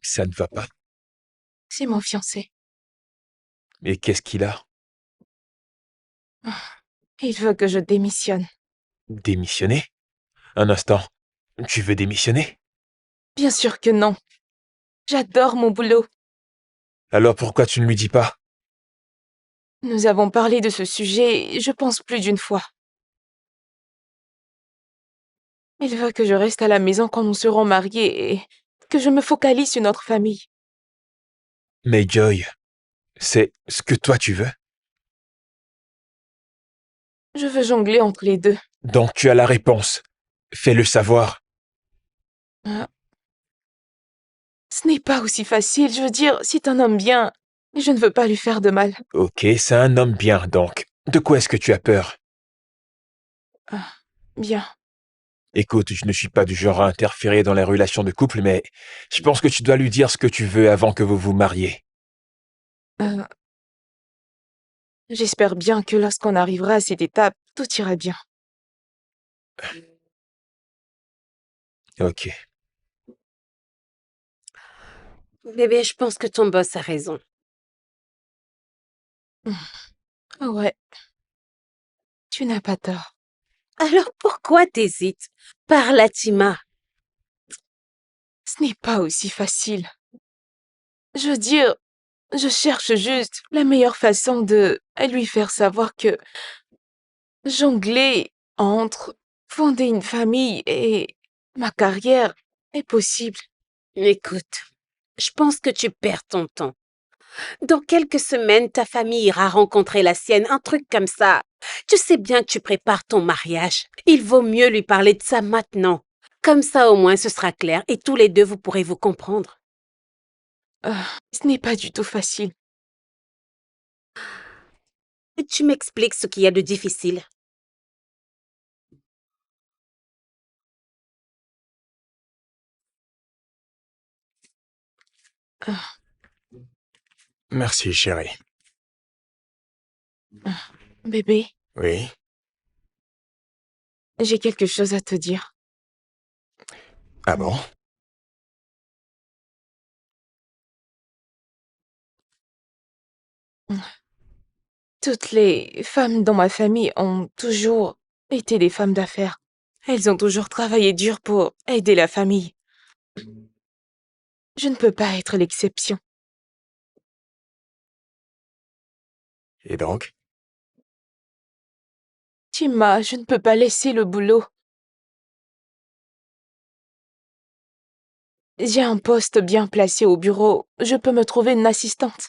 Ça ne va pas. C'est mon fiancé. Et qu'est-ce qu'il a? Il veut que je démissionne. Démissionner? Un instant. Tu veux démissionner? Bien sûr que non. J'adore mon boulot. Alors pourquoi tu ne lui dis pas? Nous avons parlé de ce sujet, je pense plus d'une fois. Il veut que je reste à la maison quand nous serons mariés et que je me focalise sur notre famille. Mais Joy, c'est ce que toi tu veux. Je veux jongler entre les deux. Donc tu as la réponse. Fais-le savoir. Ah. Ce n'est pas aussi facile. Je veux dire, c'est un homme bien. Je ne veux pas lui faire de mal. Ok, c'est un homme bien, donc. De quoi est-ce que tu as peur? Ah, bien. Écoute, je ne suis pas du genre à interférer dans les relations de couple, mais je pense que tu dois lui dire ce que tu veux avant que vous vous mariez. Euh, J'espère bien que lorsqu'on arrivera à cette étape, tout ira bien. Ok. Bébé, je pense que ton boss a raison. Ouais, tu n'as pas tort. Alors pourquoi t'hésites? Parle à Tima. Ce n'est pas aussi facile. Je veux dire, je cherche juste la meilleure façon de lui faire savoir que jongler entre fonder une famille et ma carrière est possible. Écoute, je pense que tu perds ton temps. Dans quelques semaines, ta famille ira rencontrer la sienne, un truc comme ça. Tu sais bien que tu prépares ton mariage. Il vaut mieux lui parler de ça maintenant. Comme ça, au moins, ce sera clair et tous les deux, vous pourrez vous comprendre. Ce n'est pas du tout facile. Tu m'expliques ce qu'il y a de difficile. Merci, chérie. Bébé, Oui? j'ai quelque chose à te dire. Ah bon? Toutes les femmes dans ma famille ont toujours été des femmes d'affaires. Elles ont toujours travaillé dur pour aider la famille. Je ne peux pas être l'exception. Et donc? Tima, je ne peux pas laisser le boulot. J'ai un poste bien placé au bureau. Je peux me trouver une assistante.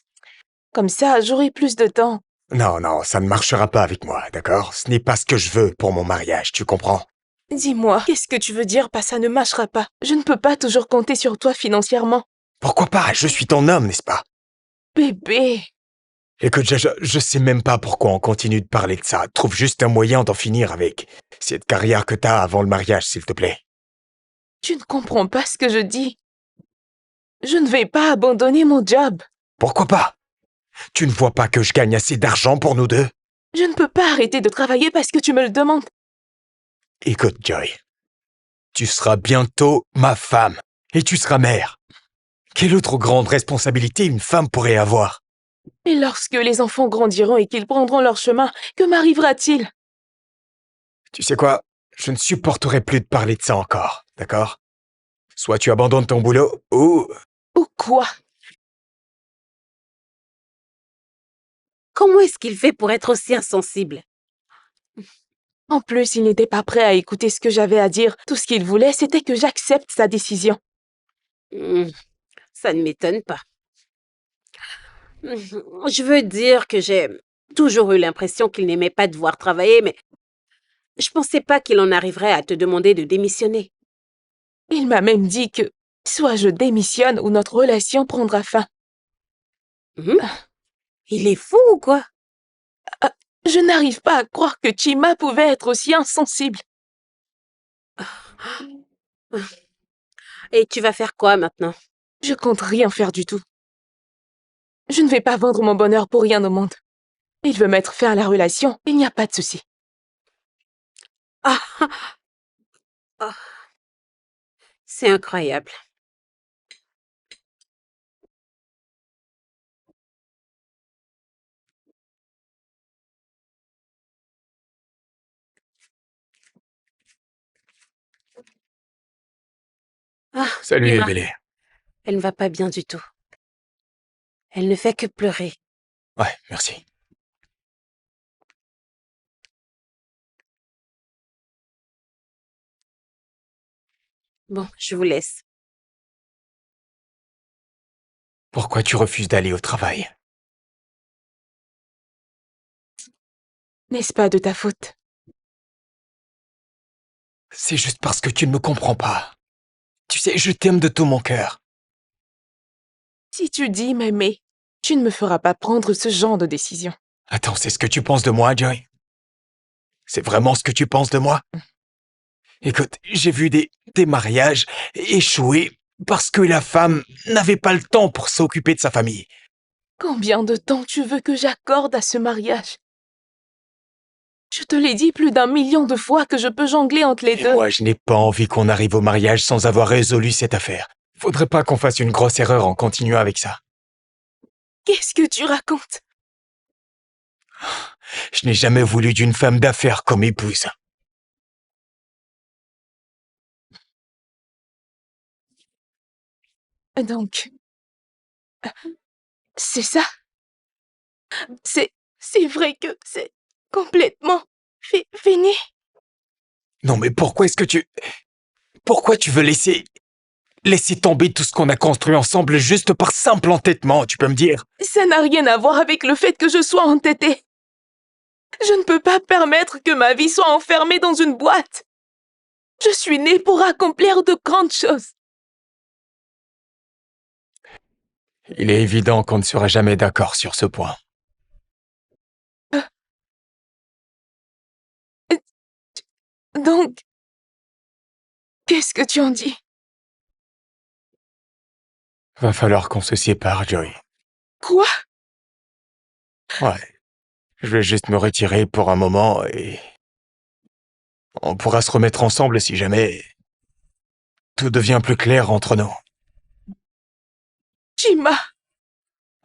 Comme ça, j'aurai plus de temps. Non, non, ça ne marchera pas avec moi, d'accord? Ce n'est pas ce que je veux pour mon mariage, tu comprends? Dis-moi, qu'est-ce que tu veux dire par ça ne marchera pas? Je ne peux pas toujours compter sur toi financièrement. Pourquoi pas? Je suis ton homme, n'est-ce pas? Bébé, Écoute, je sais même pas pourquoi on continue de parler de ça. Trouve juste un moyen d'en finir avec cette carrière que t'as avant le mariage, s'il te plaît. tu ne comprends pas ce que je dis. Je ne vais pas abandonner mon job. Pourquoi pas? Tu ne vois pas que je gagne assez d'argent pour nous deux? Je ne peux pas arrêter de travailler parce que tu me le demandes. Écoute, Joy, tu seras bientôt ma femme et tu seras mère. Quelle autre grande responsabilité une femme pourrait avoir? Et lorsque les enfants grandiront et qu'ils prendront leur chemin, que m'arrivera-t-il? Tu sais quoi? Je ne supporterai plus de parler de ça encore, d'accord? Soit tu abandonnes ton boulot, ou... Ou quoi? Comment est-ce qu'il fait pour être aussi insensible? En plus, il n'était pas prêt à écouter ce que j'avais à dire. Tout ce qu'il voulait, c'était que j'accepte sa décision. Hmm, ça ne m'étonne pas. Je veux dire que j'ai toujours eu l'impression qu'il n'aimait pas devoir travailler, mais je pensais pas qu'il en arriverait à te demander de démissionner. Il m'a même dit que soit je démissionne ou notre relation prendra fin. Hmm? Il est fou ou quoi? Je n'arrive pas à croire que Chima pouvait être aussi insensible. Et tu vas faire quoi maintenant? Je compte rien faire du tout. Je ne vais pas vendre mon bonheur pour rien au monde. Il veut mettre fin à la relation, il n'y a pas de souci. Ah, ah, c'est incroyable. Ah, Salut, Ira, Emily. elle ne va pas bien du tout. Elle ne fait que pleurer. Ouais, merci. Bon, je vous laisse. Pourquoi tu refuses d'aller au travail? N'est-ce pas de ta faute? C'est juste parce que tu ne me comprends pas. Tu sais, je t'aime de tout mon cœur. Si tu dis m'aimer, tu ne me feras pas prendre ce genre de décision. Attends, c'est ce que tu penses de moi, Joy? C'est vraiment ce que tu penses de moi? Écoute, j'ai vu des mariages échouer parce que la femme n'avait pas le temps pour s'occuper de sa famille. Combien de temps tu veux que j'accorde à ce mariage? Je te l'ai dit plus d'un million de fois que je peux jongler entre les Et deux. moi, je n'ai pas envie qu'on arrive au mariage sans avoir résolu cette affaire. Faudrait pas qu'on fasse une grosse erreur en continuant avec ça. Qu'est-ce que tu racontes? Je n'ai jamais voulu d'une femme d'affaires comme épouse. Donc, c'est ça? C'est vrai que c'est complètement fini? Non, mais pourquoi est-ce que tu... Pourquoi tu veux laisser tomber tout ce qu'on a construit ensemble juste par simple entêtement, tu peux me dire? Ça n'a rien à voir avec le fait que je sois entêtée. Je ne peux pas permettre que ma vie soit enfermée dans une boîte. Je suis née pour accomplir de grandes choses. Il est évident qu'on ne sera jamais d'accord sur ce point. Donc, qu'est-ce que tu en dis? Va falloir qu'on se sépare, Joy. Quoi? Ouais. Je vais juste me retirer pour un moment et... On pourra se remettre ensemble si jamais... tout devient plus clair entre nous. Chima,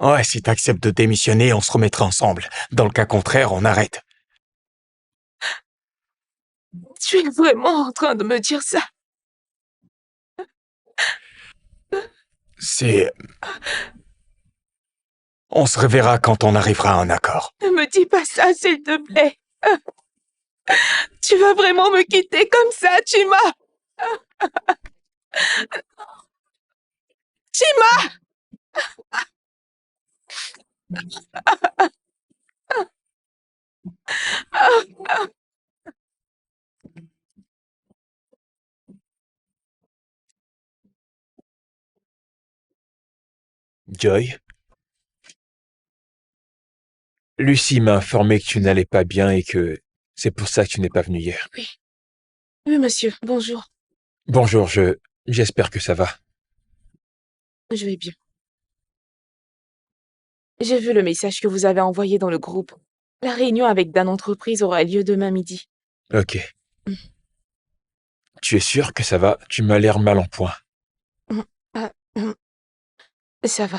Ouais, si t'acceptes de démissionner, on se remettra ensemble. Dans le cas contraire, on arrête. tu es vraiment en train de me dire ça? C'est... On se reverra quand on arrivera à un accord. Ne me dis pas ça, s'il te plaît. Tu vas vraiment me quitter comme ça, Chima? Chima! Joy? Lucie m'a informé que tu n'allais pas bien et que c'est pour ça que tu n'es pas venu hier. Oui, monsieur, bonjour. Bonjour, j'espère que ça va. Je vais bien. J'ai vu le message que vous avez envoyé dans le groupe. La réunion avec Dan Entreprise aura lieu demain midi. Ok. Tu es sûr que ça va? Tu m'as l'air mal en point. Ah, ça va.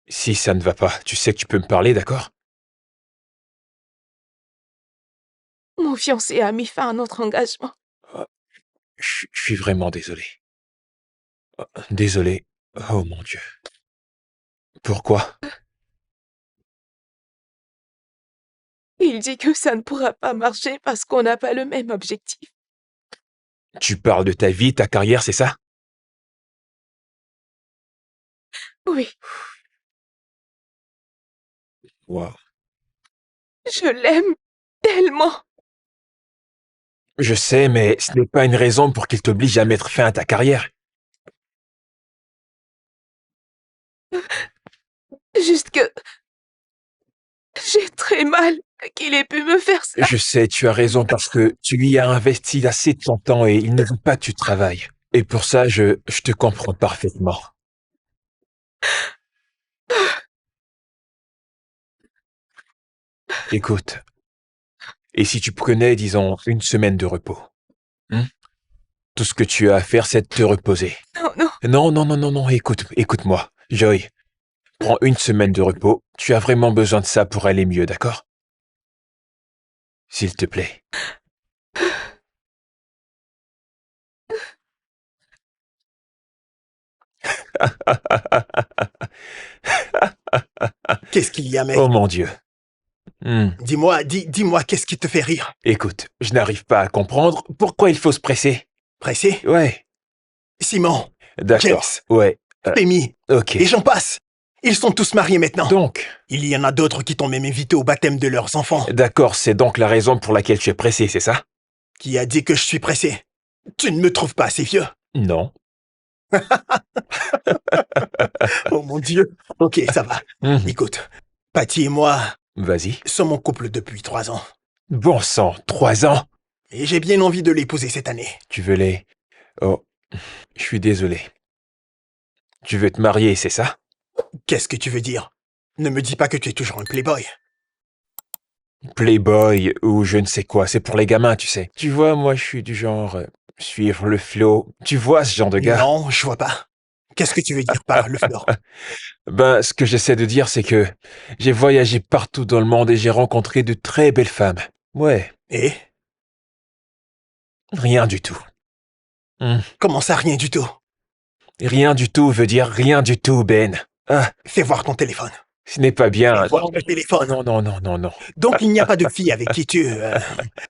Si ça ne va pas, tu sais que tu peux me parler, d'accord? Mon fiancé a mis fin à notre engagement. Je suis vraiment désolé. Désolé. Oh mon Dieu. Pourquoi? Il dit que ça ne pourra pas marcher parce qu'on n'a pas le même objectif. Tu parles de ta vie, ta carrière, c'est ça? Oui, Wow. je l'aime tellement. Je sais, mais ce n'est pas une raison pour qu'il t'oblige à mettre fin à ta carrière. Juste que j'ai très mal qu'il ait pu me faire ça. Je sais, tu as raison parce que tu lui as investi assez de ton temps et il ne veut pas que tu travailles. Et pour ça, je te comprends parfaitement. Écoute, et si tu prenais, disons, une semaine de repos? Hmm? Tout ce que tu as à faire, c'est de te reposer. Non, non, Non, non, non, non, non, écoute-moi. Joy, prends une semaine de repos. Tu as vraiment besoin de ça pour aller mieux, d'accord? S'il te plaît. Qu'est-ce qu'il y a, mec? Oh mon Dieu. Dis-moi, qu'est-ce qui te fait rire? Écoute, je n'arrive pas à comprendre pourquoi il faut se presser. Pressé? Ouais, Simon, d'accord. James, Ouais, Amy, ok. et j'en passe. Ils sont tous mariés maintenant. Donc, Il y en a d'autres qui t'ont même invité au baptême de leurs enfants. d'accord, c'est donc la raison pour laquelle tu es pressé, c'est ça? Qui a dit que je suis pressé? Tu ne me trouves pas assez vieux? Non. Oh mon Dieu. Ok, ça va. Mhm. Écoute, Patty et moi Vas-y. sommes en couple depuis 3 ans. Bon sang, 3 ans? Et j'ai bien envie de l'épouser cette année. Tu veux les... Oh, je suis désolé. Tu veux te marier, c'est ça? Qu'est-ce que tu veux dire? Ne me dis pas que tu es toujours un playboy. Playboy ou je ne sais quoi, c'est pour les gamins, tu sais. Tu vois, moi, je suis du genre... suivre le flow. Tu vois ce genre de gars? Non, je vois pas. Qu'est-ce que tu veux dire par le fleur? Ben, ce que j'essaie de dire, c'est que j'ai voyagé partout dans le monde et j'ai rencontré de très belles femmes. Ouais, Et? rien du tout. Comment ça, rien du tout? Rien du tout veut dire rien du tout, Ben. Ah, Fais voir ton téléphone. ce n'est pas bien. Fais voir ton téléphone. Non, non, non, non, non. Donc il n'y a pas de fille avec qui tu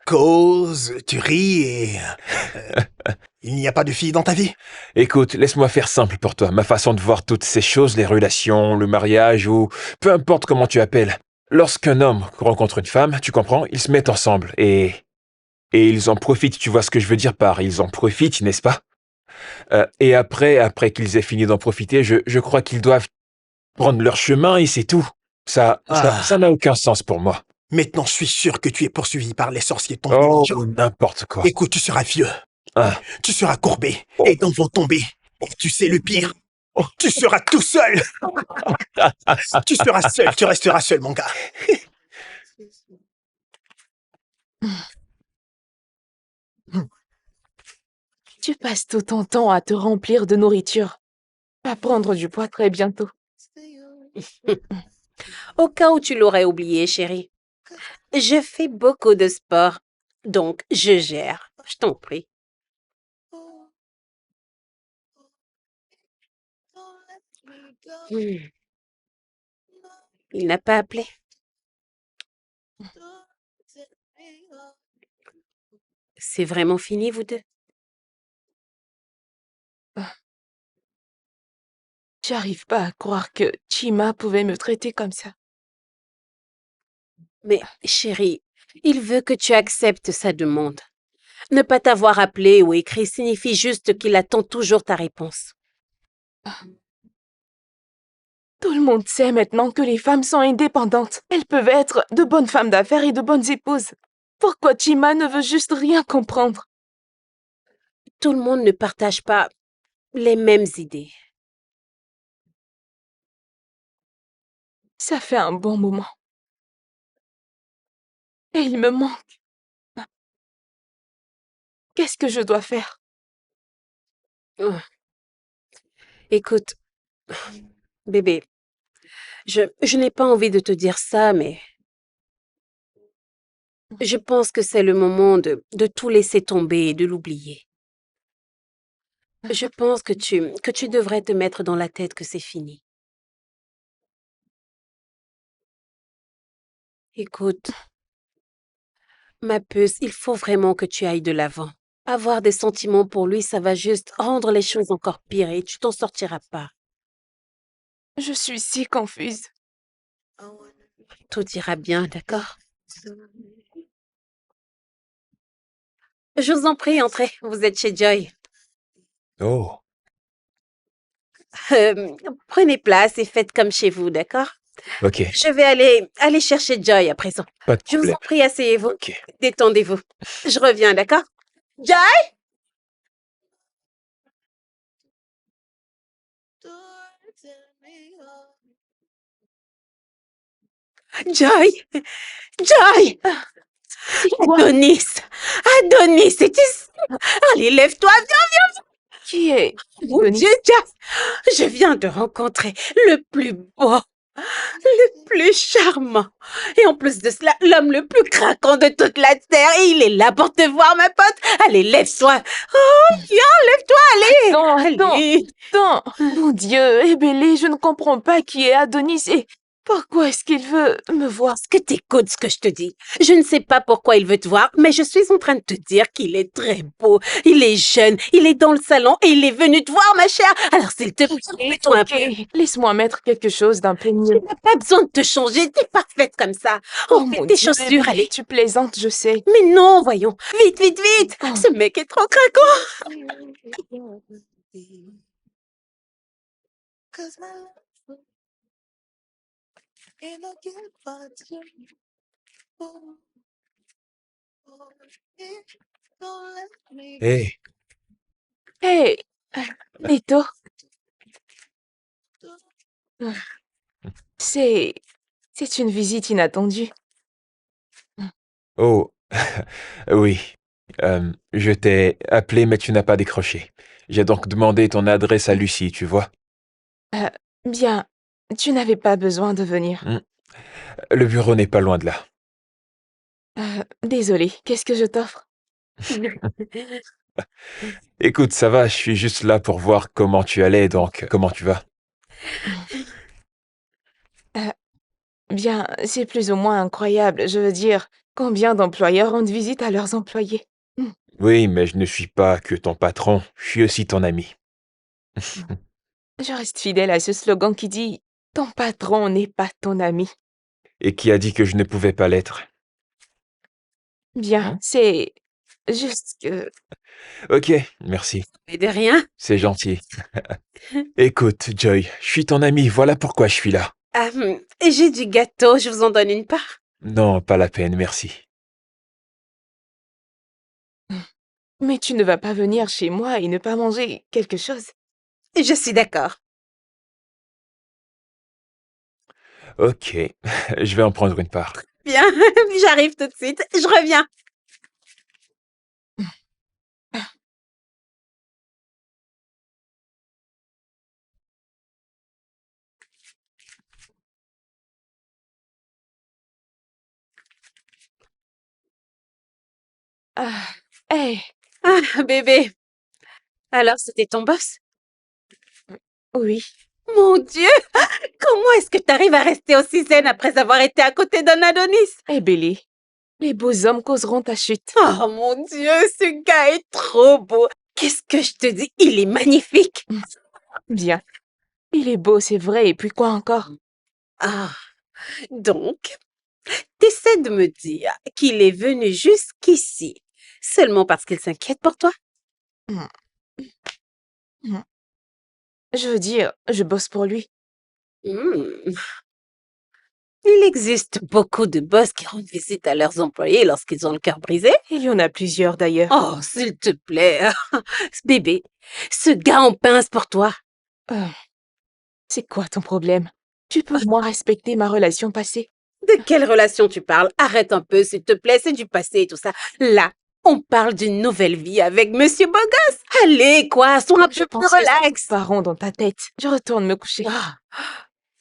causes, tu ris et... il n'y a pas de fille dans ta vie? Écoute, laisse-moi faire simple pour toi. Ma façon de voir toutes ces choses, les relations, le mariage ou peu importe comment tu appelles. Lorsqu'un homme rencontre une femme, tu comprends, ils se mettent ensemble et ils en profitent. Tu vois ce que je veux dire par ils en profitent, n'est-ce pas? Et après qu'ils aient fini d'en profiter, je crois qu'ils doivent prendre leur chemin et c'est tout. Ça n'a aucun sens pour moi. Maintenant, je suis sûr que tu es poursuivi par les sorciers de ton Oh, village. n'importe quoi. Écoute, tu seras vieux. Ah. Tu seras courbé. Et dents vont tomber. Et tu sais le pire. Tu seras tout seul. Tu seras seul. Tu resteras seul, mon gars. Tu passes tout ton temps à te remplir de nourriture. À prendre du poids très bientôt. Au cas où tu l'aurais oublié, chérie. Je fais beaucoup de sport, donc je gère. Je t'en prie. Hmm, Il n'a pas appelé. C'est vraiment fini, vous deux? J'arrive pas à croire que Chima pouvait me traiter comme ça. Mais chérie, il veut que tu acceptes sa demande. Ne pas t'avoir appelé ou écrit signifie juste qu'il attend toujours ta réponse. Tout le monde sait maintenant que les femmes sont indépendantes. Elles peuvent être de bonnes femmes d'affaires et de bonnes épouses. Pourquoi Chima ne veut juste rien comprendre? Tout le monde ne partage pas les mêmes idées. Ça fait un bon moment. Et il me manque. Qu'est-ce que je dois faire? Oh. Écoute, bébé, je n'ai pas envie de te dire ça, mais je pense que c'est le moment de tout laisser tomber et de l'oublier. Je pense que tu devrais te mettre dans la tête que c'est fini. Écoute, ma puce, il faut vraiment que tu ailles de l'avant. Avoir des sentiments pour lui, ça va juste rendre les choses encore pires et tu t'en sortiras pas. Je suis si confuse. Tout ira bien, d'accord? Je vous en prie, entrez. Vous êtes chez Joy. Oh, Euh, Prenez place et faites comme chez vous, d'accord? ok, Je vais aller chercher Joy à présent. pas de Je vous problème. en prie, asseyez-vous. Ok. Détendez-vous. Je reviens, d'accord? Joy! Joy! Joy! Quoi? Adonis! Adonis, c'est ici! Allez, lève-toi, viens! Qui est Mon Adonis? Dieu, Joy! Je viens de rencontrer le plus beau, le plus charmant. Et en plus de cela, l'homme le plus craquant de toute la terre. Et il est là pour te voir, ma pote. Allez, lève-toi. Oh, viens, lève-toi, allez! Attends, Allez! attends. Mon Dieu, Ébélé, je ne comprends pas qui est Adonis et pourquoi est-ce qu'il veut me voir? Est-ce que t'écoutes ce que je te dis? Je ne sais pas pourquoi il veut te voir, mais je suis en train de te dire qu'il est très beau. Il est jeune, il est dans le salon et il est venu te voir, ma chère. Alors, s'il te plaît, mets-toi un peu. Ok, laisse-moi mettre quelque chose d'un peu mieux. Tu n'as pas besoin de te changer, t'es parfaite comme ça. Oh Enfile mon tes Dieu, chaussures, Ébélé, allez. tu plaisantes, je sais. Mais non, voyons. Vite, vite, vite. Oh. Ce mec est trop craquant. Hé, Hé, Neto, c'est... c'est une visite inattendue. oh, oui. Je t'ai appelé, mais tu n'as pas décroché. J'ai donc demandé ton adresse à Lucie, tu vois. Bien, tu n'avais pas besoin de venir. Le bureau n'est pas loin de là. Désolée, qu'est-ce que je t'offre? Écoute, ça va, je suis juste là pour voir comment tu allais, donc comment tu vas. Bien, c'est plus ou moins incroyable. Je veux dire, combien d'employeurs rendent visite à leurs employés? Oui, mais je ne suis pas que ton patron, je suis aussi ton ami. Je reste fidèle à ce slogan qui dit ton patron n'est pas ton ami. Et qui a dit que je ne pouvais pas l'être? Bien, c'est juste que... Ok, merci, Mais de rien. c'est gentil. Écoute, Joy, je suis ton ami, voilà pourquoi je suis là. Ah, j'ai du gâteau, je vous en donne une part. Non, pas la peine, merci. Mais tu ne vas pas venir chez moi et ne pas manger quelque chose? Je suis d'accord. Ok, je vais en prendre une part. Bien, j'arrive tout de suite. Je reviens. Hey, Ah, bébé. Alors, c'était ton boss? oui. Mon Dieu! Comment est-ce que t'arrives à rester aussi zen après avoir été à côté d'un Adonis? Hey, Billy, les beaux hommes causeront ta chute. Oh mon Dieu, ce gars est trop beau. Qu'est-ce que je te dis? Il est magnifique. Bien. Il est beau, c'est vrai, et puis quoi encore? Ah, donc, t'essaies de me dire qu'il est venu jusqu'ici seulement parce qu'il s'inquiète pour toi? Hmm. Hmm. Je veux dire, je bosse pour lui. Hmm. Il existe beaucoup de boss qui rendent visite à leurs employés lorsqu'ils ont le cœur brisé. Il y en a plusieurs d'ailleurs. Oh, s'il te plaît. Bébé, ce gars en pince pour toi. Euh, c'est quoi ton problème? Tu peux au moins respecter ma relation passée. De quelle relation tu parles? Arrête un peu, s'il te plaît, c'est du passé et tout ça. Là, on parle d'une nouvelle vie avec Monsieur Bogos. Allez, quoi, sois un Je peu plus pense que ça relax. pas rond dans ta tête. Je retourne me coucher.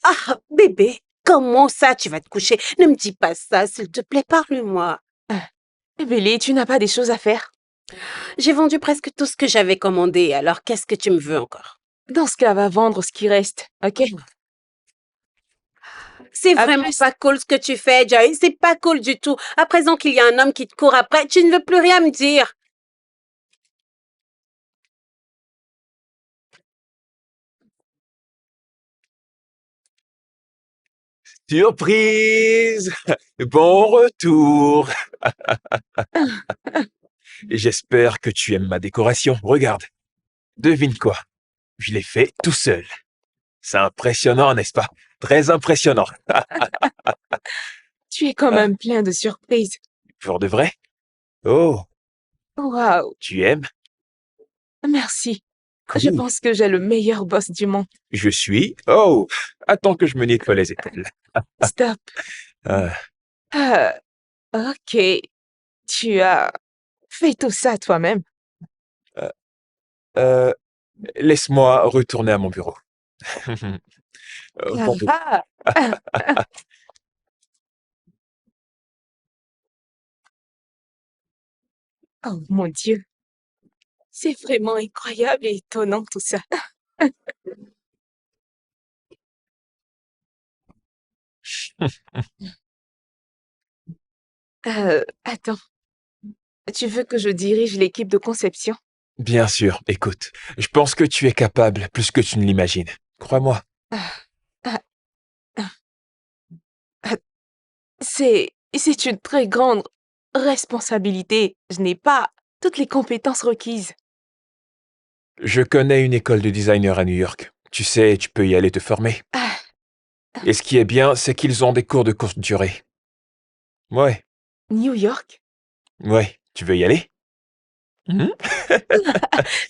Ah, bébé, comment ça tu vas te coucher? Ne me dis pas ça, s'il te plaît, parle-moi. Billy, tu n'as pas des choses à faire? J'ai vendu presque tout ce que j'avais commandé, alors qu'est-ce que tu me veux encore? Dans ce cas, va vendre ce qui reste, ok? C'est À vraiment plus. pas cool ce que tu fais, Joy. C'est pas cool du tout. À présent qu'il y a un homme qui te court après, tu ne veux plus rien me dire. Surprise! Bon retour! J'espère que tu aimes ma décoration. Regarde. Devine quoi? Je l'ai fait tout seul. C'est impressionnant, n'est-ce pas? Très impressionnant. Tu es quand même plein de surprises. Pour de vrai? Oh, Waouh, tu aimes? merci. Je Cool. pense que j'ai le meilleur boss du monde. Je suis... Oh, attends que je me nettoie les épaules. Stop. Euh, Ah, ok. Tu as fait tout ça toi-même. euh, laisse-moi retourner à mon bureau. Bon, Ah, ah, ah. Oh mon Dieu. C'est vraiment incroyable et étonnant tout ça. Attends. Tu veux que je dirige l'équipe de conception? bien sûr, écoute. Je pense que tu es capable plus que tu ne l'imagines. Crois-moi. Ah, ah, ah, ah. C'est une très grande responsabilité. Je n'ai pas toutes les compétences requises. Je connais une école de designer à New York. Tu sais, tu peux y aller te former. Ah, Et ce qui est bien, c'est qu'ils ont des cours de courte durée. Ouais, New York? ouais. Tu veux y aller? Mhm.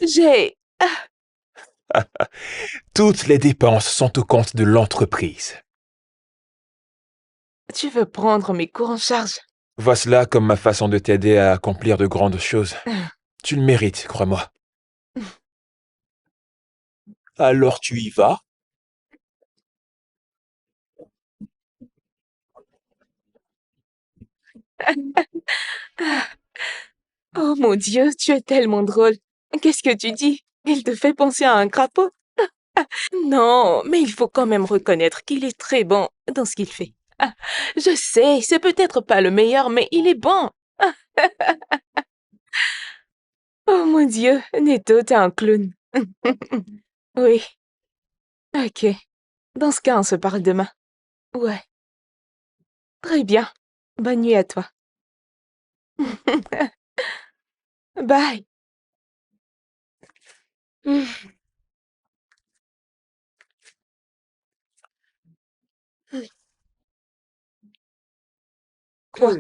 J'ai... Toutes les dépenses sont au compte de l'entreprise. Tu veux prendre mes cours en charge? Vois cela comme ma façon de t'aider à accomplir de grandes choses. Ah, Tu le mérites, crois-moi. Alors tu y vas? ah. Oh mon Dieu, tu es tellement drôle. Qu'est-ce que tu dis? Il te fait penser à un crapaud? Non, mais il faut quand même reconnaître qu'il est très bon dans ce qu'il fait. Ah, je sais, c'est peut-être pas le meilleur, mais il est bon. Ah, oh mon Dieu, Neto, t'es un clown. Oui, ok. Dans ce cas, on se parle demain. Ouais, très bien. Bonne nuit à toi. Bye. Hmm. Quoi?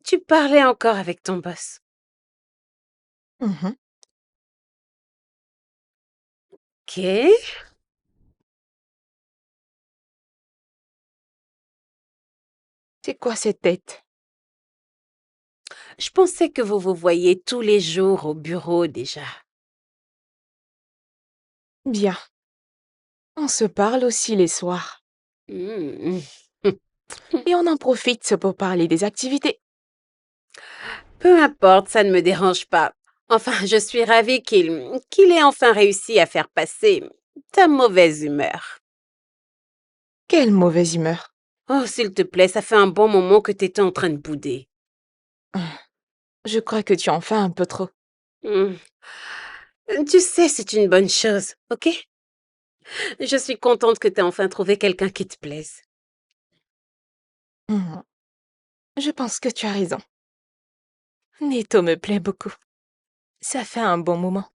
Tu parlais encore avec ton boss. Mhm. Ok. C'est quoi cette tête? Je pensais que vous vous voyiez tous les jours au bureau déjà. Bien. On se parle aussi les soirs. Hmm. Et on en profite pour parler des activités. Peu importe, ça ne me dérange pas. Enfin, je suis ravie qu'il ait enfin réussi à faire passer ta mauvaise humeur. Quelle mauvaise humeur. Oh, s'il te plaît, ça fait un bon moment que t'étais en train de bouder. Je crois que tu en fais un peu trop. Hmm. Tu sais, c'est une bonne chose, ok? Je suis contente que t'aies enfin trouvé quelqu'un qui te plaise. Hmm. Je pense que tu as raison. Neto me plaît beaucoup. Ça fait un bon moment.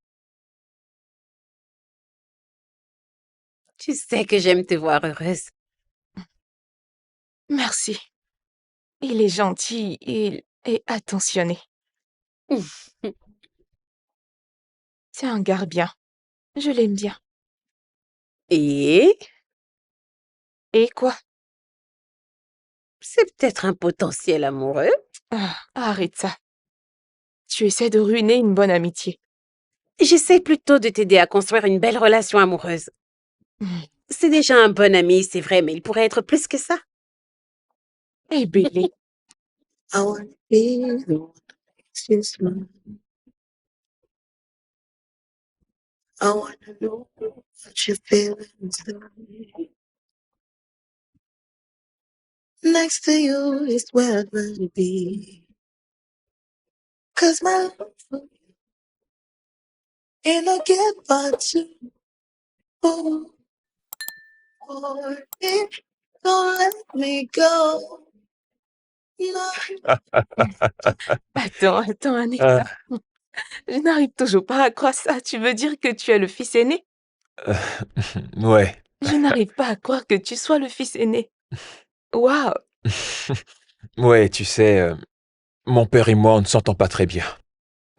Tu sais que j'aime te voir heureuse. Merci. Il est gentil, il est attentionné. C'est un gars bien. Je l'aime bien. Et Et quoi? c'est peut-être un potentiel amoureux. Ah, arrête ça. Tu essaies de ruiner une bonne amitié. J'essaie plutôt de t'aider à construire une belle relation amoureuse. Hmm. C'est déjà un bon ami, c'est vrai, mais il pourrait être plus que ça. Eh, Billy. I wanna be the one that makes you smile. I wanna know what you're feeling inside. Next to you is where I'd rather be. 'Cause my love for you ain't no get but to. Oh, it don't let me go. No. Attends, Ah, Anita. Je n'arrive toujours pas à croire ça. Tu veux dire que tu es le fils aîné? euh, ouais. Je n'arrive pas à croire que tu sois le fils aîné. Waouh! Ouais, tu sais, mon père et moi, on ne s'entend pas très bien.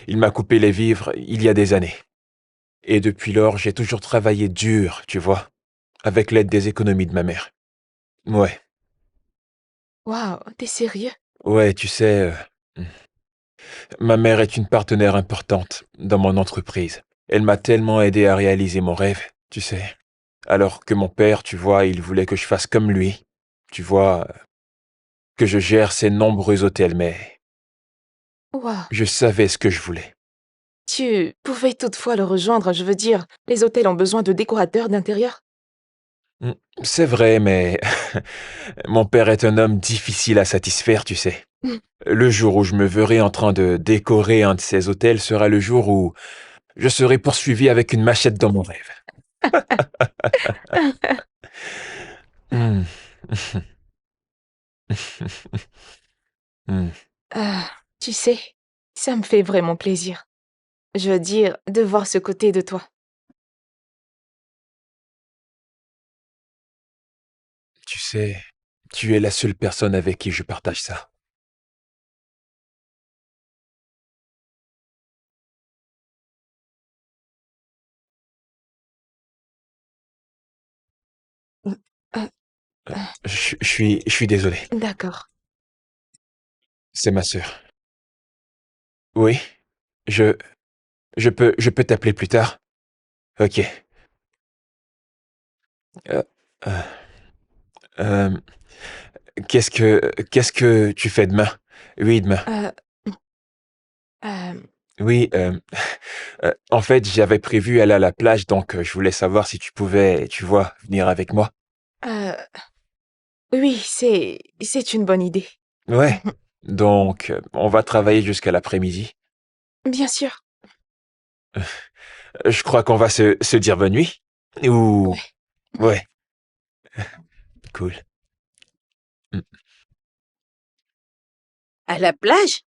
Il m'a coupé les vivres il y a des années. Et depuis lors, j'ai toujours travaillé dur, tu vois, avec l'aide des économies de ma mère. Ouais, Waouh, t'es sérieux? ouais, tu sais, ma mère est une partenaire importante dans mon entreprise. Elle m'a tellement aidé à réaliser mon rêve, tu sais. Alors que mon père, tu vois, il voulait que je fasse comme lui. Tu vois, que je gère ses nombreux hôtels, mais Waouh. je savais ce que je voulais. Tu pouvais toutefois le rejoindre, je veux dire, les hôtels ont besoin de décorateurs d'intérieur. Mm, c'est vrai, mais mon père est un homme difficile à satisfaire, tu sais. Mm. Le jour où je me verrai en train de décorer un de ces hôtels sera le jour où je serai poursuivi avec une machette dans mon rêve. Hmm. Hmm. Ah, tu sais, ça me fait vraiment plaisir. Je veux dire, de voir ce côté de toi. Tu sais, tu es la seule personne avec qui je partage ça. Mm. Euh, Euh, euh, je suis désolé. D'accord. C'est ma sœur. Oui, je, je peux t'appeler plus tard. Ok. Euh, euh, euh, qu'est-ce que tu fais demain? Oui, demain. Euh, euh, Oui, en fait, j'avais prévu aller à la plage, donc je voulais savoir si tu pouvais, tu vois, venir avec moi. euh, oui, c'est une bonne idée. Ouais. Donc, on va travailler jusqu'à l'après-midi. Bien sûr. Je crois qu'on va se dire bonne nuit. Ou... Ouais. Ouais, cool. Mm. À la plage?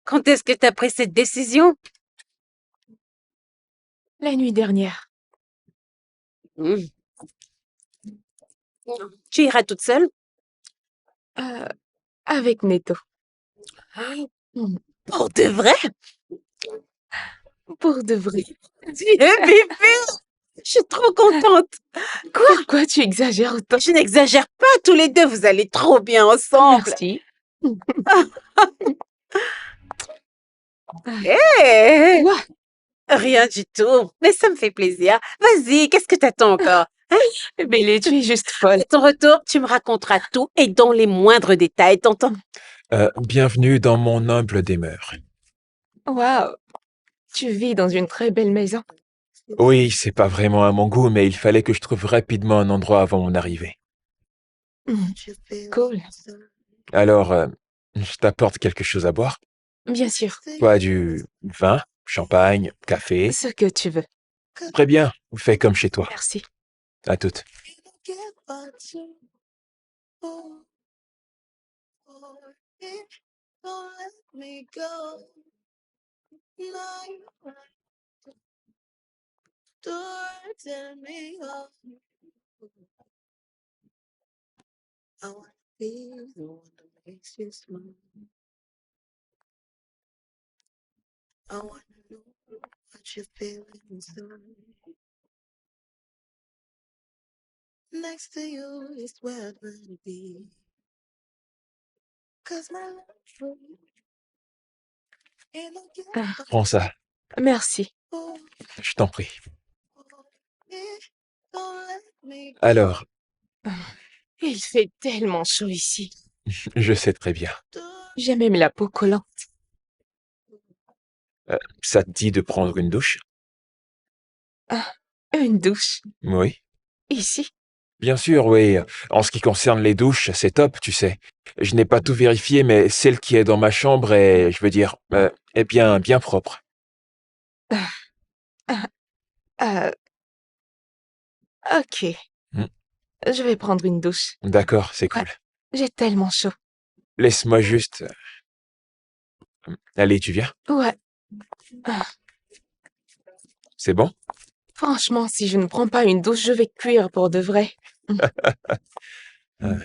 Quand est-ce que t'as pris cette décision? La nuit dernière. Hmm. Tu iras toute seule? Euh, avec Neto. Mm. Pour de vrai? Pour de vrai. Tu es bébé! Je suis trop contente. Quoi? Pourquoi tu exagères autant? Je n'exagère pas, tous les deux, vous allez trop bien ensemble. Merci. Eh, Quoi? rien du tout, mais ça me fait plaisir. Vas-y, qu'est-ce que t'attends encore? Bélé, tu es juste folle. À ton retour, tu me raconteras tout et dans les moindres détails, t'entends? Bienvenue dans mon humble demeure. Waouh, tu vis dans une très belle maison. Oui, c'est pas vraiment à mon goût, mais il fallait que je trouve rapidement un endroit avant mon arrivée. Hmm, cool. Alors, je t'apporte quelque chose à boire? Bien sûr, Quoi, du vin, champagne, café? ce que tu veux. Très bien, fais comme chez toi. Merci. À toute. Don't let me go. No, don't tell me off. I wanna be the one that makes you smile. I wanna know what you're feeling inside. Next to you is where I'd rather be. 'Cause my love for you ain't no Ah, gift Prends ça, merci. for je t'en prie. me. Don't let me go. Alors, Il fait tellement chaud ici. je sais très bien. J'ai même la peau collante. Ça te dit de prendre une douche? Ah, une douche. Oui. Ici. Bien sûr, oui. En ce qui concerne les douches, c'est top, tu sais. Je n'ai pas tout vérifié, mais celle qui est dans ma chambre est, je veux dire, est bien propre. Ah, ah, ah, ok. Hmm. Je vais prendre une douche. D'accord, c'est Ouais. cool. J'ai tellement chaud. Laisse-moi juste... Allez, tu viens? Ouais. Ah, C'est bon? franchement, si je ne prends pas une douche, je vais cuire pour de vrai. Euh,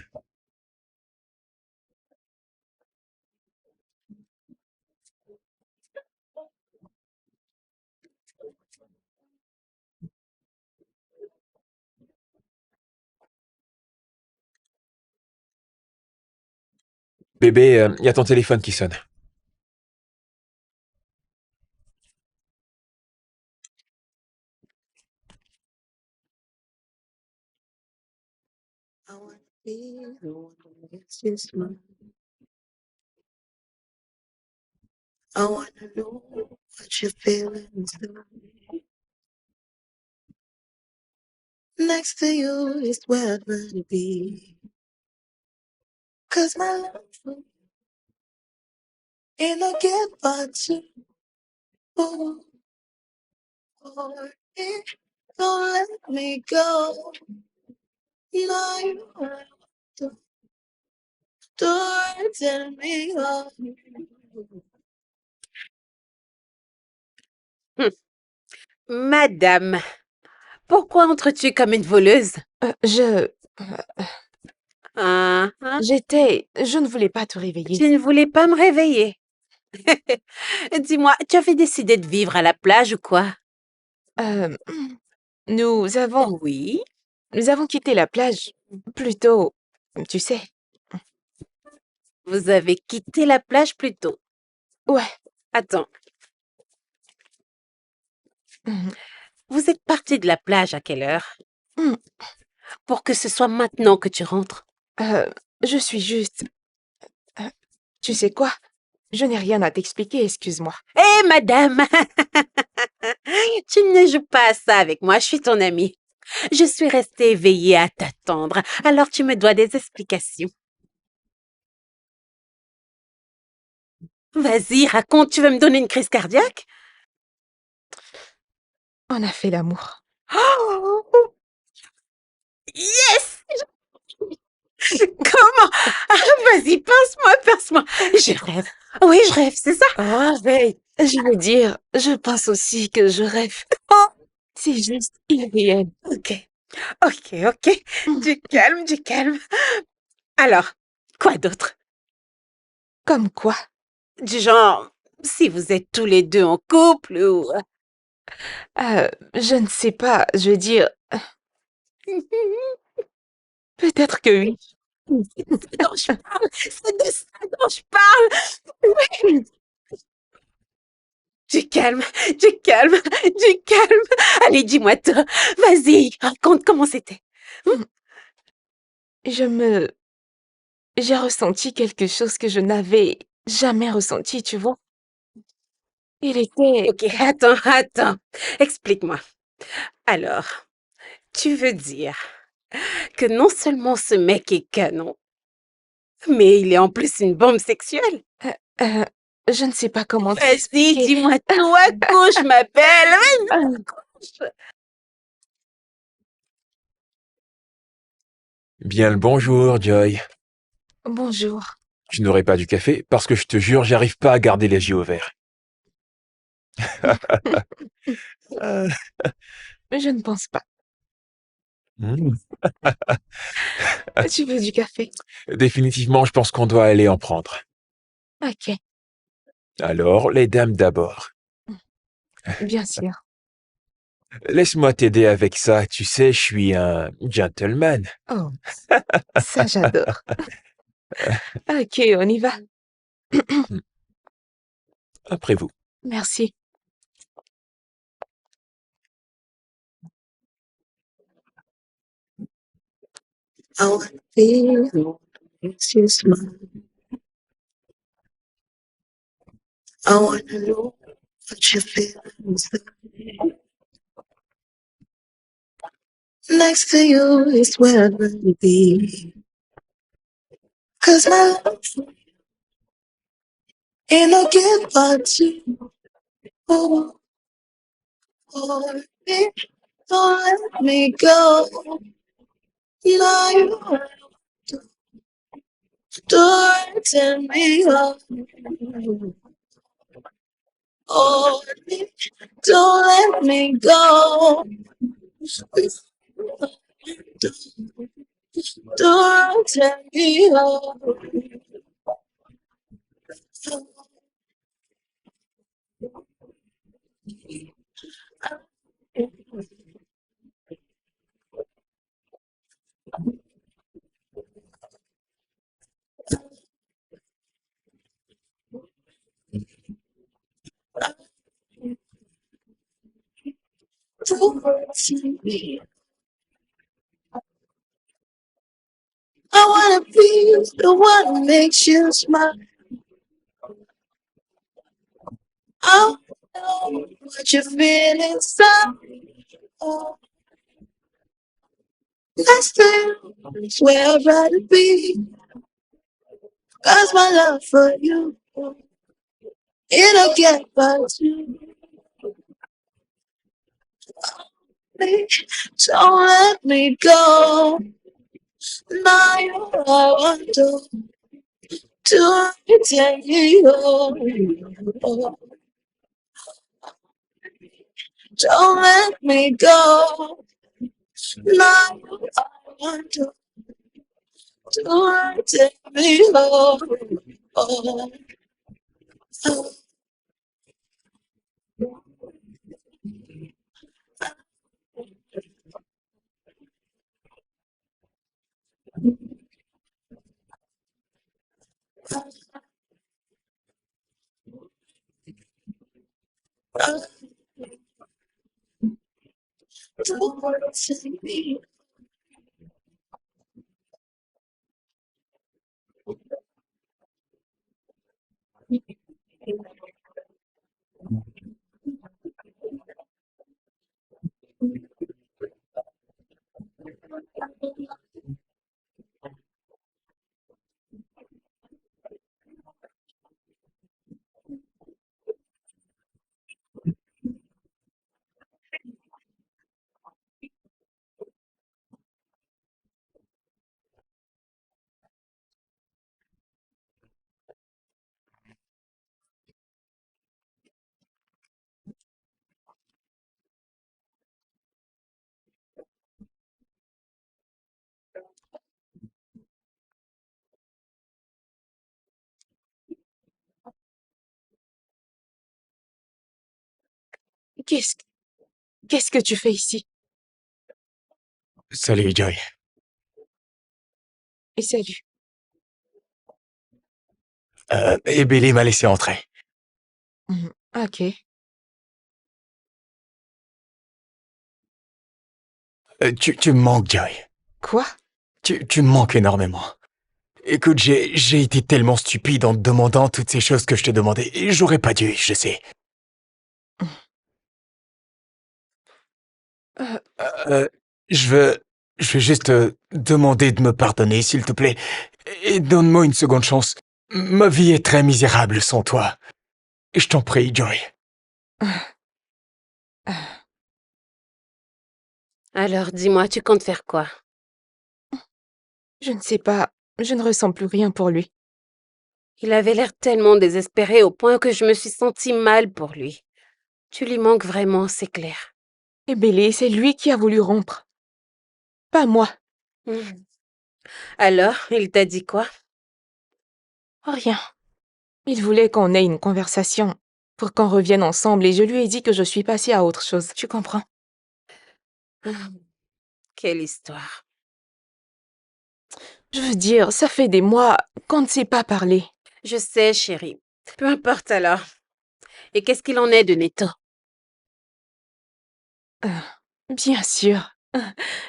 Bébé, y a ton téléphone qui sonne. I wanna be the one that makes you smile. I wanna know what you're feeling inside. Next to you is where I'd rather be. 'Cause my love for you ain't no gift but you. Oh, don't let me go. No, you don't tell me off. Madame, pourquoi entres-tu comme une voleuse? Je... Hein? Je ne voulais pas te réveiller. Tu ne voulais pas me réveiller. Dis-moi, tu avais décidé de vivre à la plage ou quoi? Euh, nous avons... Oui. Nous avons quitté la plage plus tôt, tu sais. Vous avez quitté la plage plus tôt. Ouais. Attends, Mhm. vous êtes parti de la plage à quelle heure? Mm. Pour que ce soit maintenant que tu rentres. Je suis juste... euh, tu sais quoi? Je n'ai rien à t'expliquer, excuse-moi. Hé, madame! Tu ne joues pas à ça avec moi, je suis ton amie. Je suis restée éveillée à t'attendre, alors tu me dois des explications. Vas-y, raconte, tu veux me donner une crise cardiaque? On a fait l'amour. Oh, yes! Comment? Ah, vas-y, pince-moi. Je rêve. Oui, je rêve, c'est ça? Oh, arrête. Je veux dire, je pense aussi que je rêve. Oh, C'est juste irréel. ok. Du calme. Alors, quoi d'autre? Comme quoi? Du genre, si vous êtes tous les deux en couple ou... Je ne sais pas, je veux dire, peut-être que oui. C'est de ça dont je parle. Du calme. Allez, dis-moi tout. Vas-y, raconte comment c'était. Je me... j'ai ressenti quelque chose que je n'avais jamais ressenti, tu vois. Il était... Ok, attends. Explique-moi. Alors, tu veux dire que non seulement ce mec est canon, mais il est en plus une bombe sexuelle? euh, euh, je ne sais pas comment Vas-y, t'expliquer. dis-moi tout à couche, ma belle. Euh, Couche. Bien le bonjour, Joy. Bonjour. Tu n'aurais pas du café parce que je te jure, j'arrive pas à garder les yeux ouverts. Euh, Je ne pense pas. hmm. Tu veux du café? Définitivement, je pense qu'on doit aller en prendre. Ok, Alors, les dames d'abord. bien sûr. Laisse-moi t'aider avec ça, tu sais, je suis un gentleman. Oh, ça j'adore. Ok, on y va. Après vous. Merci. I wanna feel makes you smile. I wanna know what you feel inside. Next to you is where I'd rather be. Cause my love ain't no goodbye to oh, oh, me. Don't let me go. Now you don't tell me oh, oh, me. Don't let me go. Don't tell me oh. Don't tell me. I wanna be the one who makes you smile. I know what you feel inside. Oh, next to you is where I'd rather be. Cause my love for you, it'll get by to me. Don't let me go. Now you I want to take me home. Oh, don't let me go. Now you I want to take me home. Oh, oh, oh, don't take me. Qu'est-ce, qu'est-ce que tu fais ici? Salut, Joy. Et salut. Et Billy m'a laissé entrer. Ok. Tu me manques, Joy. Quoi? Tu me manques énormément. Écoute, j'ai été tellement stupide en te demandant toutes ces choses que je te demandais. Et j'aurais pas dû, je sais. Euh, Euh, je veux... Je veux juste te demander de me pardonner, s'il te plaît. Et donne-moi une seconde chance. Ma vie est très misérable sans toi. Je t'en prie, Joy. Alors, dis-moi, tu comptes faire quoi? je ne sais pas, je ne ressens plus rien pour lui. Il avait l'air tellement désespéré au point que je me suis sentie mal pour lui. Tu lui manques vraiment, c'est clair. Et Bélé, c'est lui qui a voulu rompre. Pas moi. Hmm. Alors, il t'a dit quoi? Rien. Il voulait qu'on ait une conversation pour qu'on revienne ensemble et je lui ai dit que je suis passée à autre chose. Tu comprends? Quelle histoire. Je veux dire, ça fait des mois qu'on ne s'est pas parlé. Je sais, chérie. Peu importe alors. Et qu'est-ce qu'il en est de Neto? Bien sûr.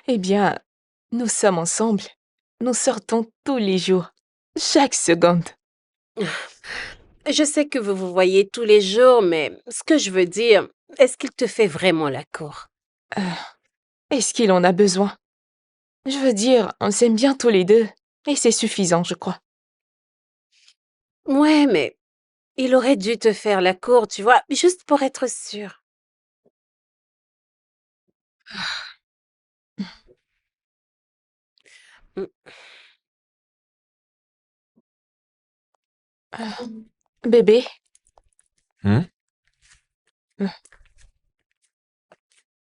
Eh bien, nous sommes ensemble. Nous sortons tous les jours. Chaque seconde. Je sais que vous vous voyez tous les jours, mais ce que je veux dire, est-ce qu'il te fait vraiment la cour? Est-ce qu'il en a besoin? Je veux dire, on s'aime bien tous les deux. Et c'est suffisant, je crois. Ouais, mais il aurait dû te faire la cour, tu vois, juste pour être sûr. Mm. Bébé, Hmm?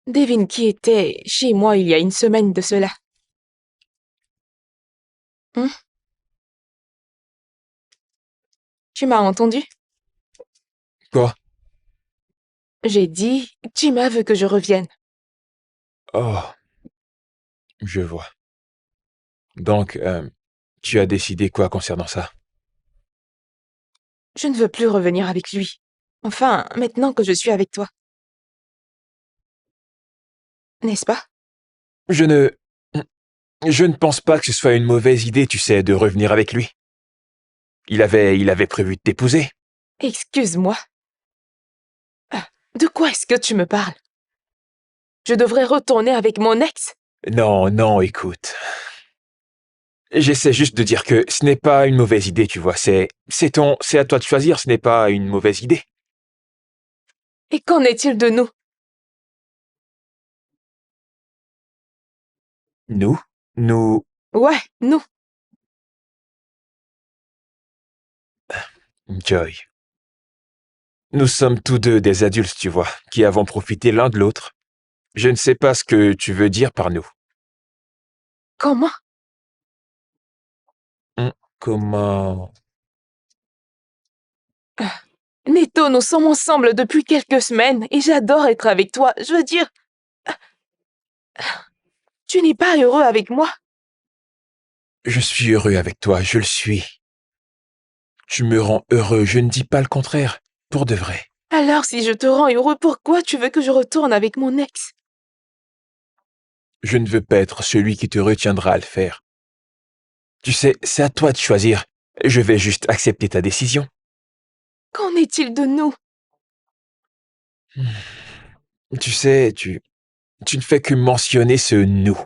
devine qui était chez moi il y a une semaine de cela. Hein? Tu m'as entendu? Quoi? J'ai dit, Jima veut que je revienne. Oh, je vois. Donc, tu as décidé quoi concernant ça? Je ne veux plus revenir avec lui. Enfin, maintenant que je suis avec toi. N'est-ce pas? Je ne... Je ne pense pas que ce soit une mauvaise idée, tu sais, de revenir avec lui. Il avait prévu de t'épouser. Excuse-moi. De quoi est-ce que tu me parles? Je devrais retourner avec mon ex? Non, non, écoute. J'essaie juste de dire que ce n'est pas une mauvaise idée, tu vois. C'est à toi de choisir, ce n'est pas une mauvaise idée. Et qu'en est-il de nous? Nous, Ouais, nous. Joy. Nous sommes tous deux des adultes, tu vois, qui avons profité l'un de l'autre. Je ne sais pas ce que tu veux dire par nous. Comment? Comment... Neto, nous sommes ensemble depuis quelques semaines et j'adore être avec toi. Je veux dire, tu n'es pas heureux avec moi? Je suis heureux avec toi, je le suis. Tu me rends heureux, je ne dis pas le contraire, pour de vrai. Alors, si je te rends heureux, pourquoi tu veux que je retourne avec mon ex? Je ne veux pas être celui qui te retiendra à le faire. Tu sais, c'est à toi de choisir. Je vais juste accepter ta décision. Qu'en est-il de nous? Tu sais, tu ne fais que mentionner ce nous.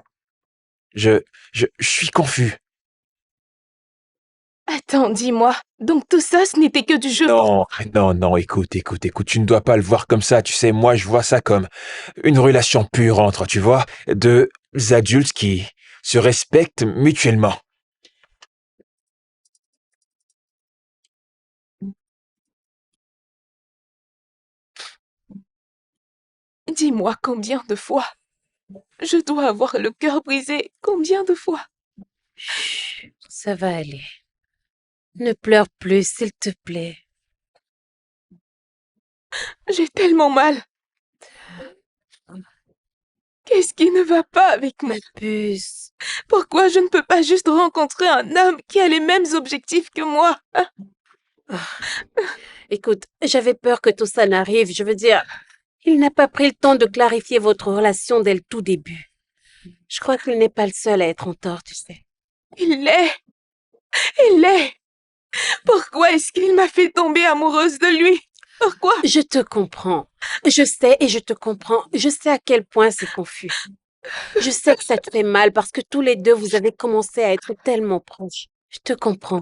Je suis confus. Attends, dis-moi. Donc tout ça, ce n'était que du jeu pour... Non, non, non, écoute, tu ne dois pas le voir comme ça, tu sais, moi je vois ça comme une relation pure entre, tu vois, deux adultes qui se respectent mutuellement. Dis-moi combien de fois. Je dois avoir le cœur brisé. Combien de fois? Chut, ça va aller. Ne pleure plus, s'il te plaît. J'ai tellement mal. Qu'est-ce qui ne va pas avec moi? Ma puce. Pourquoi je ne peux pas juste rencontrer un homme qui a les mêmes objectifs que moi? Hein? Ah. Écoute, j'avais peur que tout ça n'arrive. Je veux dire, il n'a pas pris le temps de clarifier votre relation dès le tout début. Je crois qu'il n'est pas le seul à être en tort, tu sais. Il l'est. Il l'est. Pourquoi est-ce qu'il m'a fait tomber amoureuse de lui? Pourquoi? Je te comprends. Je sais et je te comprends. Je sais à quel point c'est confus. Je sais que ça te fait mal parce que tous les deux, vous avez commencé à être tellement proches. Je te comprends,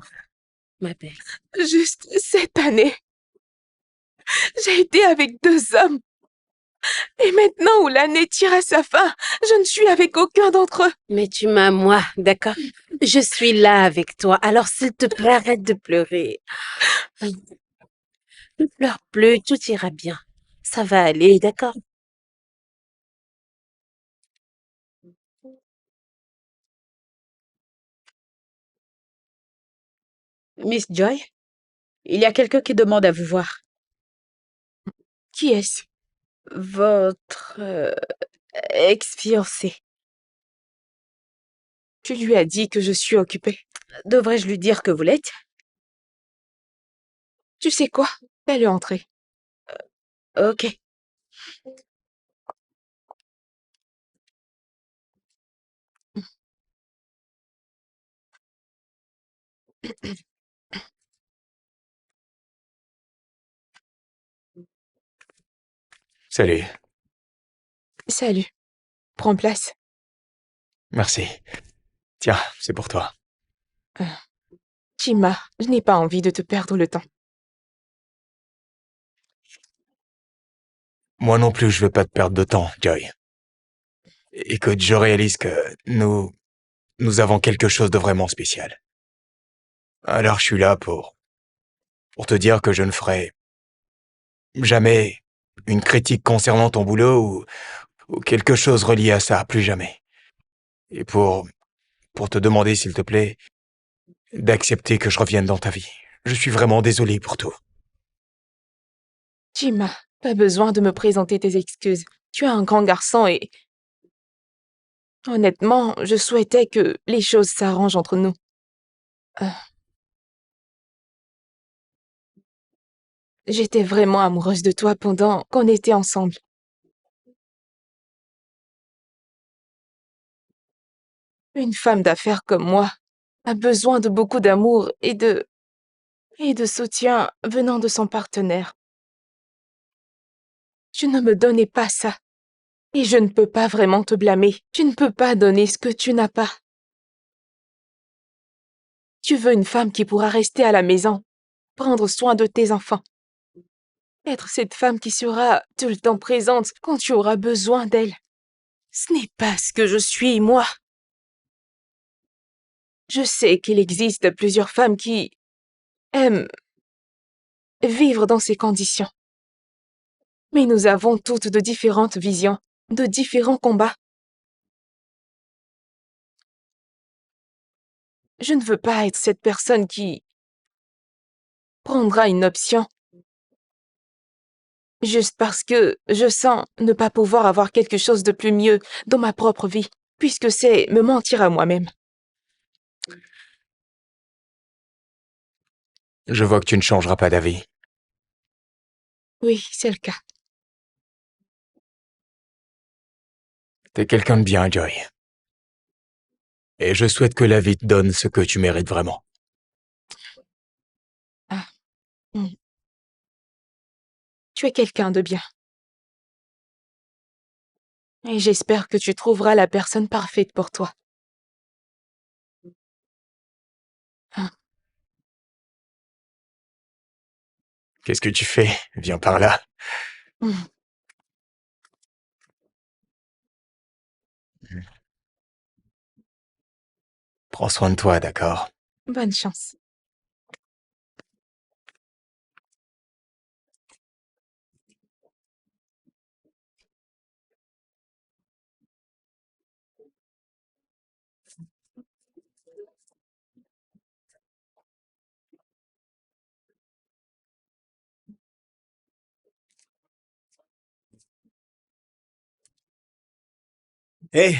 ma belle. Juste cette année, j'ai été avec 2 hommes. Et maintenant où l'année tire à sa fin, je ne suis avec aucun d'entre eux. Mais tu m'as, moi, d'accord? Je suis là avec toi. Alors, s'il te plaît, arrête de pleurer. Ne pleure plus, tout ira bien. Ça va aller, d'accord? Miss Joy, il y a quelqu'un qui demande à vous voir. Qui est-ce? Votre ex-fiancé. Tu lui as dit que je suis occupée. Devrais-je lui dire que vous l'êtes? Tu sais quoi? Fais-le entrer. Ok. Salut. Salut. Prends place. Merci. Tiens, c'est pour toi. Chima, je n'ai pas envie de te perdre le temps. Moi non plus, je veux pas te perdre de temps, Joy. Écoute, je réalise que nous avons quelque chose de vraiment spécial. Alors je suis là pour te dire que je ne ferai jamais une critique concernant ton boulot ou quelque chose relié à ça, plus jamais. Et pour te demander, s'il te plaît, d'accepter que je revienne dans ta vie. Je suis vraiment désolé pour tout. Chima, pas besoin de me présenter tes excuses. Tu es un grand garçon et... Honnêtement, je souhaitais que les choses s'arrangent entre nous. Euh, J'étais vraiment amoureuse de toi pendant qu'on était ensemble. Une femme d'affaires comme moi a besoin de beaucoup d'amour et de soutien venant de son partenaire. Tu ne me donnais pas ça. Et je ne peux pas vraiment te blâmer. Tu ne peux pas donner ce que tu n'as pas. Tu veux une femme qui pourra rester à la maison, prendre soin de tes enfants. Être cette femme qui sera tout le temps présente quand tu auras besoin d'elle. Ce n'est pas ce que je suis, moi. Je sais qu'il existe plusieurs femmes qui aiment vivre dans ces conditions. Mais nous avons toutes de différentes visions, de différents combats. Je ne veux pas être cette personne qui prendra une option juste parce que je sens ne pas pouvoir avoir quelque chose de plus mieux dans ma propre vie, puisque c'est me mentir à moi-même. Je vois que tu ne changeras pas d'avis. Oui, c'est le cas. T'es quelqu'un de bien, Joy. Et je souhaite que la vie te donne ce que tu mérites vraiment. Ah. Tu es quelqu'un de bien. Et j'espère que tu trouveras la personne parfaite pour toi. Ah. Qu'est-ce que tu fais? Viens par là. Mm. Prends soin de toi, d'accord? Bonne chance. Hé,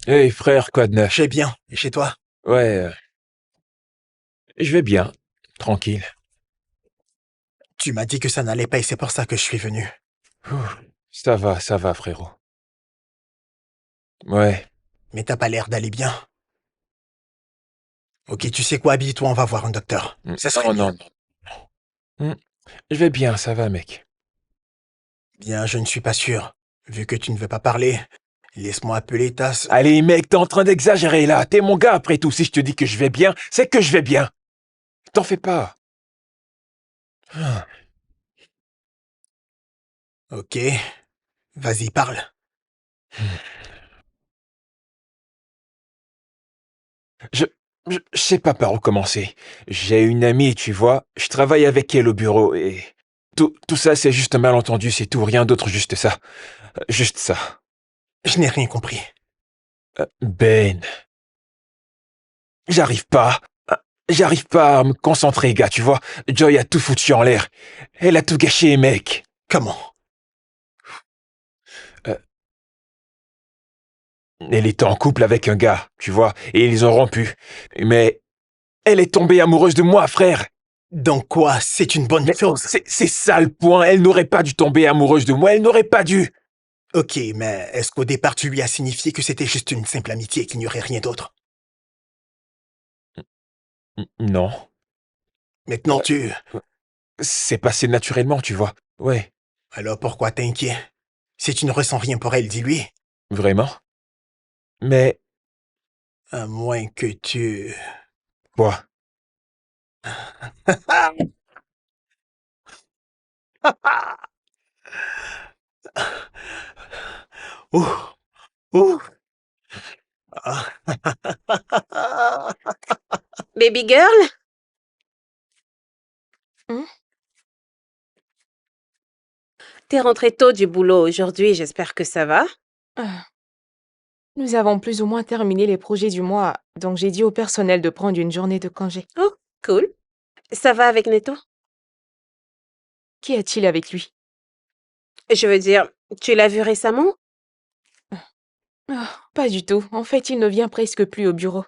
Hey frère, quoi de neuf? j'ai bien. Et chez toi? Ouais, je vais bien, tranquille. Tu m'as dit que ça n'allait pas et c'est pour ça que je suis venu. Ouh, ça va, frérot. Ouais, Mais t'as pas l'air d'aller bien. Ok, tu sais quoi, habille-toi, on va voir un docteur. Ça serait Non, mieux. non, non. Je vais bien, ça va, mec. Bien, je ne suis pas sûr. Vu que tu ne veux pas parler, laisse-moi appeler ta... Allez, mec, t'es en train d'exagérer, là. T'es mon gars, après tout. Si je te dis que je vais bien, c'est que je vais bien. T'en fais pas. Ah. Ok, vas-y, parle. Je, je sais pas par où commencer. J'ai une amie, tu vois. Je travaille avec elle au bureau et... Tout ça, c'est juste un malentendu, c'est tout. Rien d'autre, juste ça. Juste ça. Je n'ai rien compris. Ben, j'arrive pas. J'arrive pas à me concentrer, gars, tu vois. Joy a tout foutu en l'air. Elle a tout gâché, mec. Comment? Euh, Elle était en couple avec un gars, tu vois, et ils ont rompu. Mais elle est tombée amoureuse de moi, frère. Donc quoi, c'est une bonne Mais chose? c'est ça le point. Elle n'aurait pas dû tomber amoureuse de moi. Elle n'aurait pas dû. Ok, mais est-ce qu'au départ tu lui as signifié que c'était juste une simple amitié et qu'il n'y aurait rien d'autre? Non. Maintenant tu... C'est passé naturellement, tu vois. Ouais, Alors pourquoi t'es inquiet? Si tu ne ressens rien pour elle, dis-lui. vraiment. Mais À moins que tu... quoi? Ouh, ouh. Ah. Baby girl, Hmm? t'es rentrée tôt du boulot aujourd'hui, j'espère que ça va. Ah. Nous avons plus ou moins terminé les projets du mois, donc j'ai dit au personnel de prendre une journée de congé. Oh, cool. Ça va avec Neto? Qu'y a-t-il avec lui? Je veux dire, tu l'as vu récemment? Ah, pas du tout. En fait, il ne vient presque plus au bureau.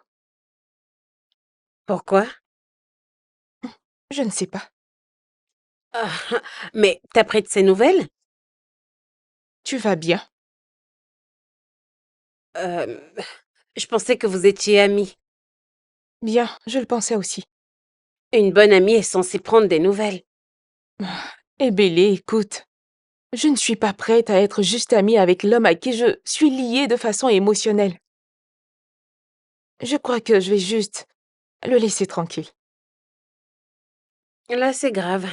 Pourquoi? Je ne sais pas. Ah, mais t'as pris de ses nouvelles? Tu vas bien? Euh, je pensais que vous étiez amis. Bien, je le pensais aussi. Une bonne amie est censée prendre des nouvelles. Eh Bélé, écoute. Je ne suis pas prête à être juste amie avec l'homme à qui je suis liée de façon émotionnelle. Je crois que je vais juste le laisser tranquille. Là, c'est grave.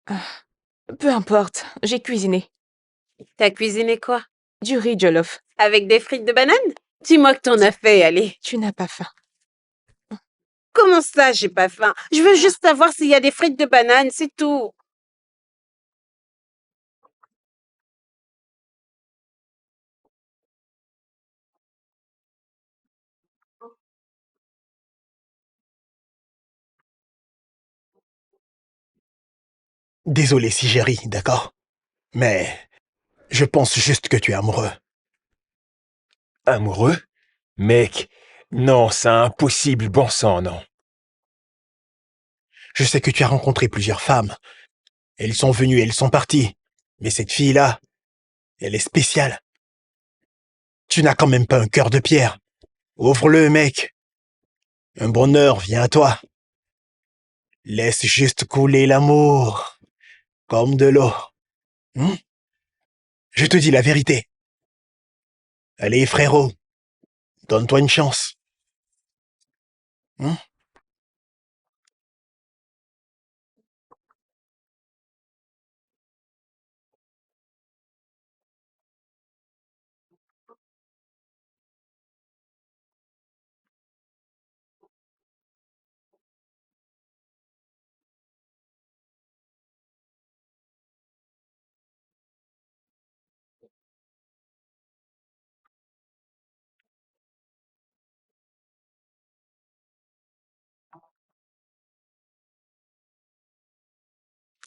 Ah, peu importe, j'ai cuisiné. T'as cuisiné quoi? Du riz jollof. Avec des frites de banane? Dis-moi que t'en as fait, allez. Tu n'as pas faim. Comment ça, j'ai pas faim? Je veux juste savoir s'il y a des frites de banane, c'est tout. Désolé si j'ai ri, d'accord? Mais je pense juste que tu es amoureux. Amoureux? Mec, non, c'est impossible, bon sang, non. Je sais que tu as rencontré plusieurs femmes. Elles sont venues, elles sont parties. Mais cette fille-là, elle est spéciale. Tu n'as quand même pas un cœur de pierre. Ouvre-le, mec. Un bonheur vient à toi. Laisse juste couler l'amour, comme de l'eau. Hmm? Je te dis la vérité. Allez, frérot, donne-toi une chance. Hmm?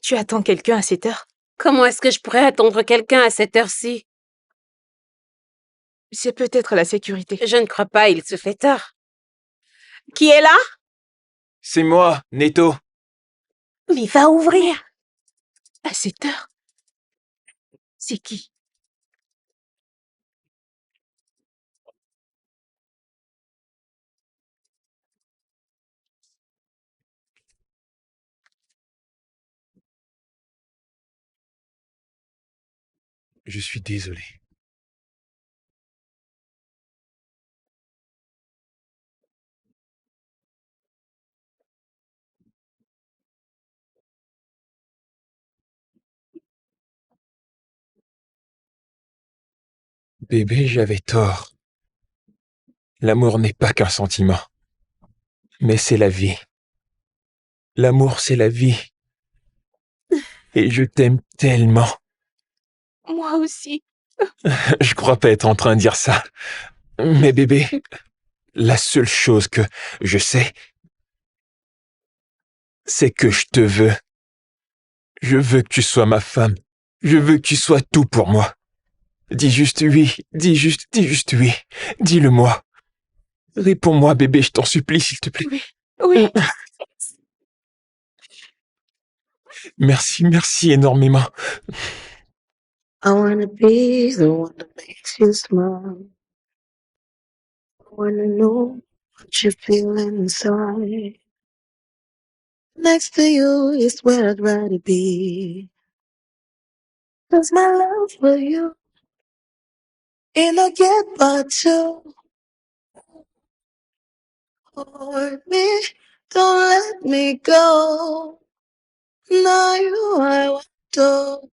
Tu attends quelqu'un à cette heure? Comment est-ce que je pourrais attendre quelqu'un à cette heure-ci? C'est peut-être la sécurité. Je ne crois pas, il se fait tard. Qui est là? C'est moi, Neto. Mais va ouvrir. À cette heure? C'est qui? Je suis désolé. Bébé, j'avais tort. L'amour n'est pas qu'un sentiment, mais c'est la vie. L'amour, c'est la vie. Et je t'aime tellement. Moi aussi. Je crois pas être en train de dire ça. Mais bébé, la seule chose que je sais, c'est que je te veux. Je veux que tu sois ma femme. Je veux que tu sois tout pour moi. Dis juste oui. Dis juste oui. Dis-le-moi. Réponds-moi, bébé, je t'en supplie, s'il te plaît. Oui. Merci énormément. I wanna be the one that makes you smile. I wanna know what you feel inside. Next to you is where I'd rather be. 'Cause my love for you ain't no get but to hold me. Don't let me go. Now you I want to